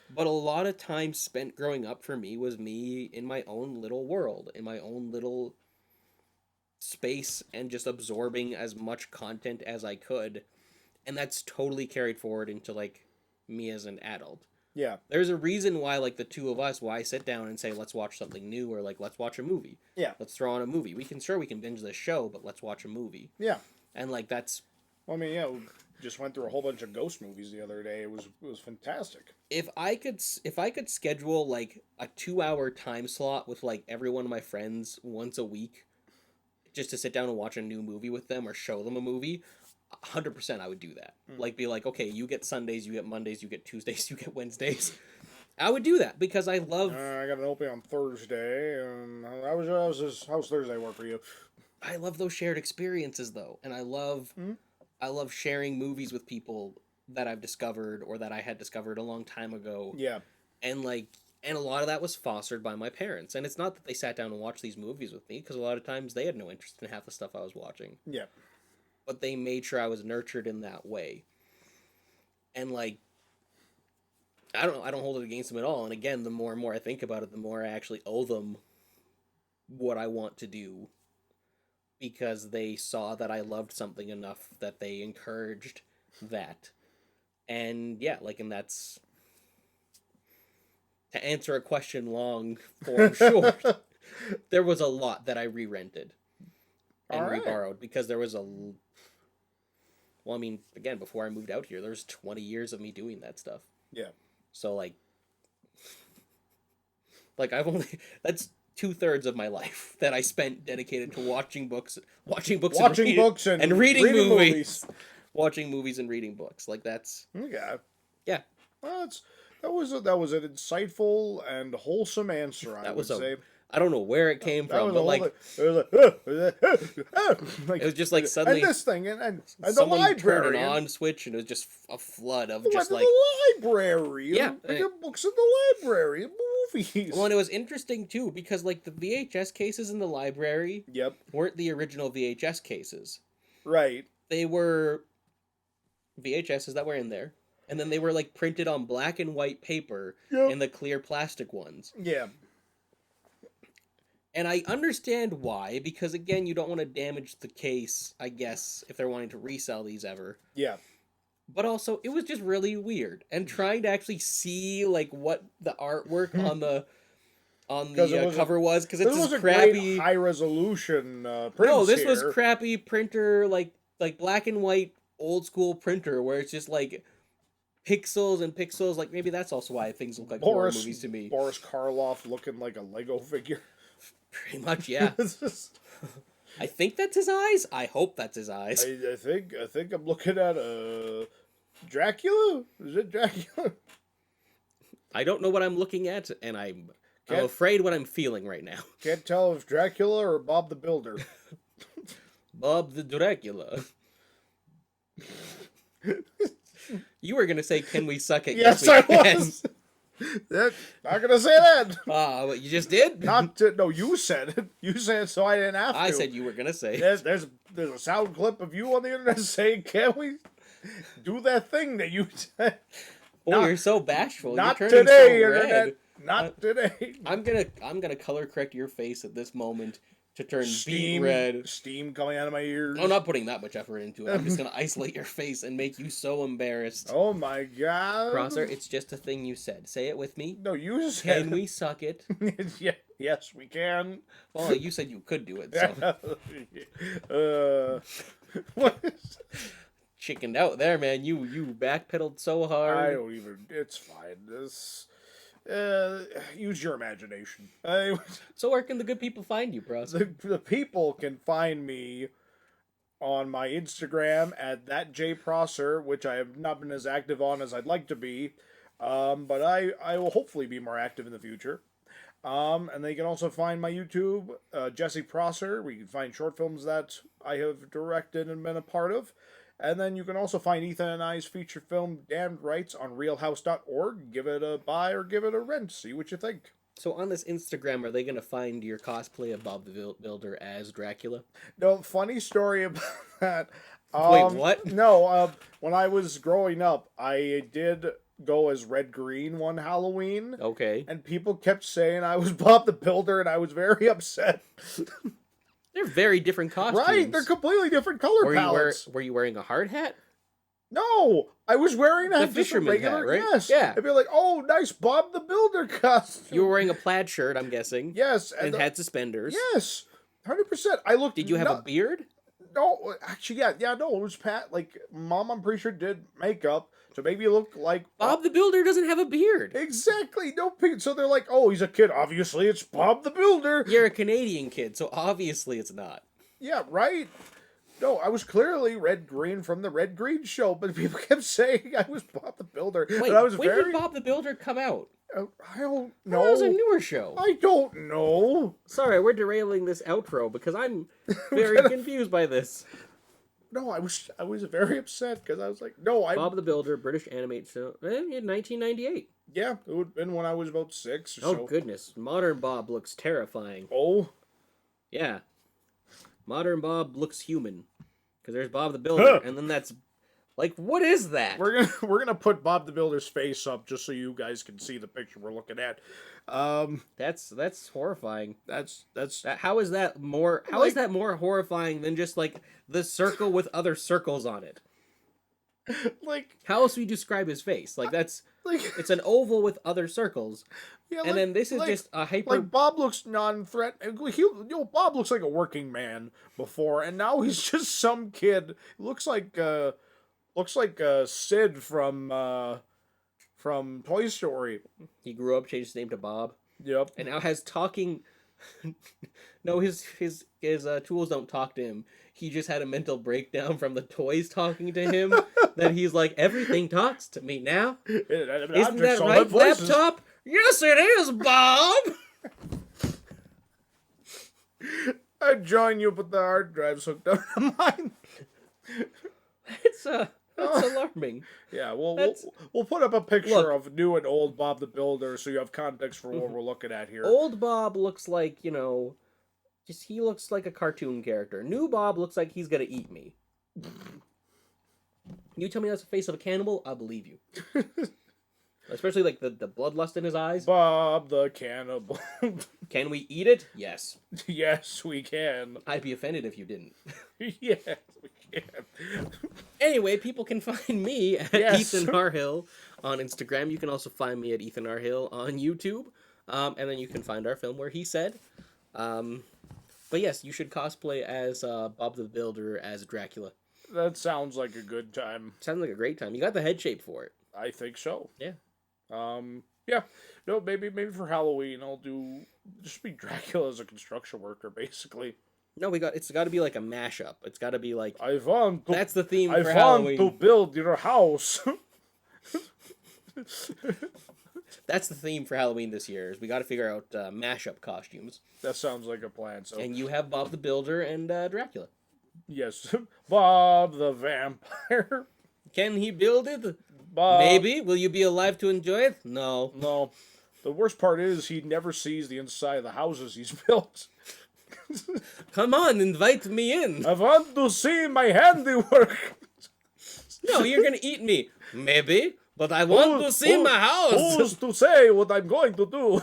But a lot of time spent growing up for me was me in my own little world, in my own little space, and just absorbing as much content as I could. And that's totally carried forward into, like, me as an adult. Yeah. There's a reason why, like, the two of us, why I sit down and say, let's watch something new, or, like, let's watch a movie. Yeah. Let's throw on a movie. We can binge this show, but let's watch a movie. Yeah. And, like, that's... Well, I mean, yeah, we just went through a whole bunch of ghost movies the other day. It was fantastic. If I could schedule, like, a 2-hour time slot with, like, every one of my friends once a week, just to sit down and watch a new movie with them or show them a movie, 100% I would do that. Like, be like, okay, you get Sundays, you get Mondays, you get Tuesdays, you get Wednesdays. I would do that because I love... I got an opening on Thursday. How's Thursday work for you? I love those shared experiences, though. And I love sharing movies with people that I've discovered or that I had discovered a long time ago. Yeah. And, like... And a lot of that was fostered by my parents. And it's not that they sat down and watched these movies with me, because a lot of times they had no interest in half the stuff I was watching. Yeah. But they made sure I was nurtured in that way. And, like, I don't hold it against them at all. And again, the more and more I think about it, the more I actually owe them what I want to do. Because they saw that I loved something enough that they encouraged that. And, yeah, like, and that's... To answer a question long, form short, there was a lot that I re-rented and re-borrowed because there was well, I mean, again, before I moved out here, there's 20 years of me doing that stuff. Yeah. So, like that's 2/3 of my life that I spent dedicated to watching books and reading movies. Watching movies and reading books. Like, that's... Okay. Yeah. Well, that was an insightful and wholesome answer, I would say. I don't know where it came from, but like like, it was just like suddenly and this thing and the someone library turned an on switch and it was just a flood of just like the library. Yeah, we get books in the library and movies. Well, and it was interesting too because like the VHS cases in the library weren't the original VHS cases. Right. They were VHSs that were in there, and then they were like printed on black and white paper in the clear plastic ones. Yeah. And I understand why, because again, you don't want to damage the case, I guess, if they're wanting to resell these ever. Yeah. But also, it was just really weird. And trying to actually see, like, what the artwork on the cover was, because it's this crappy... high-resolution prints. No, this was crappy printer, like black and white, old-school printer, where it's just, like, pixels and pixels. Like, maybe that's also why things look like horror movies to me. Boris Karloff looking like a Lego figure. Pretty much, yeah. I think that's his eyes. I hope that's his eyes. I think I'm looking at Dracula. Is it Dracula? I don't know what I'm looking at, and I'm afraid what I'm feeling right now. Can't tell if Dracula or Bob the Builder. Bob the Dracula. You were gonna say, "Can we suck it?" Yes, I was. Not gonna say that. What you just did? No, you said it. You said it, so I didn't have to. I said you were gonna say. There's a sound clip of you on the internet saying, "Can we do that thing that you said?" Oh, you're so bashful. Not you're turning today, so red. internet. Not today. I'm gonna color correct your face at this moment to turn beet red. Steam coming out of my ears. I'm not putting that much effort into it. I'm just gonna isolate your face and make you so embarrassed. Oh my god. Crosser, it's just a thing you said. Say it with me. No, you said. Can we suck it? Yeah, yes, we can. Well, you said you could do it, so. What is... Chickened out there, man. You backpedaled so hard. I don't even... It's fine. This... use your imagination. So where can the good people find you, bro? The people can find me on my Instagram at thatjprosser, which I have not been as active on as I'd like to be, but I will hopefully be more active in the future. And they can also find my YouTube, Jesse Prosser, where you can find short films that I have directed and been a part of. And then you can also find Ethan and I's feature film, Damned Rights, on realhouse.org. Give it a buy or give it a rent. See what you think. So on this Instagram, are they going to find your cosplay of Bob the Builder as Dracula? No, funny story about that. Wait, what? No, when I was growing up, I did go as Red Green one Halloween. Okay. And people kept saying I was Bob the Builder, and I was very upset. They're very different costumes. Right, they're completely different color palettes. Were you wearing a hard hat? No, I was wearing a fisherman hat, right? Yes. Yeah. I'd be like, oh, nice Bob the Builder costume. You were wearing a plaid shirt, I'm guessing. Yes. And had suspenders. Yes, 100%. I looked... Did you have a beard? No, actually, no, it was Pat. Like, Mom, I'm pretty sure, did makeup to make me look like... Bob the Builder doesn't have a beard. Exactly. No, so they're like, oh, he's a kid. Obviously, it's Bob the Builder. You're a Canadian kid, so obviously it's not. Yeah, right? No, I was clearly Red Green from the Red Green show, but people kept saying I was Bob the Builder. Wait, and I was when did Bob the Builder come out? I don't know. That was a newer show. I don't know. Sorry, we're derailing this outro because I'm very confused by this. No, I was very upset because I was like, no, Bob the Builder, British animated show, in 1998. Yeah, it would have been when I was about 6 or so. Oh, goodness. Modern Bob looks terrifying. Oh? Yeah. Modern Bob looks human. Because there's Bob the Builder, and then that's... Like, what is that? We're gonna put Bob the Builder's face up just so you guys can see the picture we're looking at. That's horrifying. How is that more horrifying than just like the circle with other circles on it? Like, how else would you describe his face? Like, that's like, it's an oval with other circles. Yeah, and then this is just a hyper... Like, Bob looks non-threatening. Bob looks like a working man before, and now he's just some kid. Looks like Sid from Toy Story. He grew up, changed his name to Bob. Yep. And now has talking... No, his tools don't talk to him. He just had a mental breakdown from the toys talking to him. That he's like, everything talks to me now. Isn't that right, laptop? Yes, it is, Bob! I join you, but the hard drive's hooked up to mine. That's alarming. Yeah, we'll That's- we'll put up a picture Look. of new and old Bob the Builder so you have context for what we're looking at here. Old Bob looks like, he looks like a cartoon character. New Bob looks like he's gonna eat me. You tell me that's the face of a cannibal, I'll believe you. Especially like the bloodlust in his eyes. Bob the Cannibal. Can we eat it? Yes. Yes, we can. I'd be offended if you didn't. Yes, we can. Anyway, people can find me at Yes. Ethan R. Hill on Instagram. You can also find me at Ethan R. Hill on YouTube. And then you can find our film Where He Said. But yes, you should cosplay as Bob the Builder as Dracula. That sounds like a good time. Sounds like a great time. You got the head shape for it. I think so. Yeah. Yeah. No, maybe for Halloween I'll just be Dracula as a construction worker, basically. No, it's got to be like a mashup. It's got to be like that's the theme I for want Halloween. to build your house. That's the theme for Halloween this year. Is we got to figure out mashup costumes. That sounds like a plan. So And you have Bob the Builder and Dracula. yes, Bob the Vampire. Can he build it? Bob. Maybe. Will you be alive to enjoy it? No. No. The worst part is he never sees the inside of the houses he's built. Come on, invite me in. I want to see my handiwork. No, you're gonna eat me. Maybe, but I want to see my house. Who's to say what I'm going to do?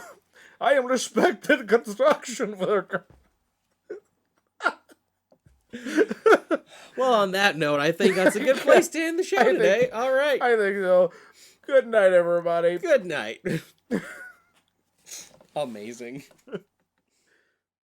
I am respected construction worker. Well, on that note, I think that's a good place to end the show today. All right. I think so. Good night, everybody. Good night. Amazing.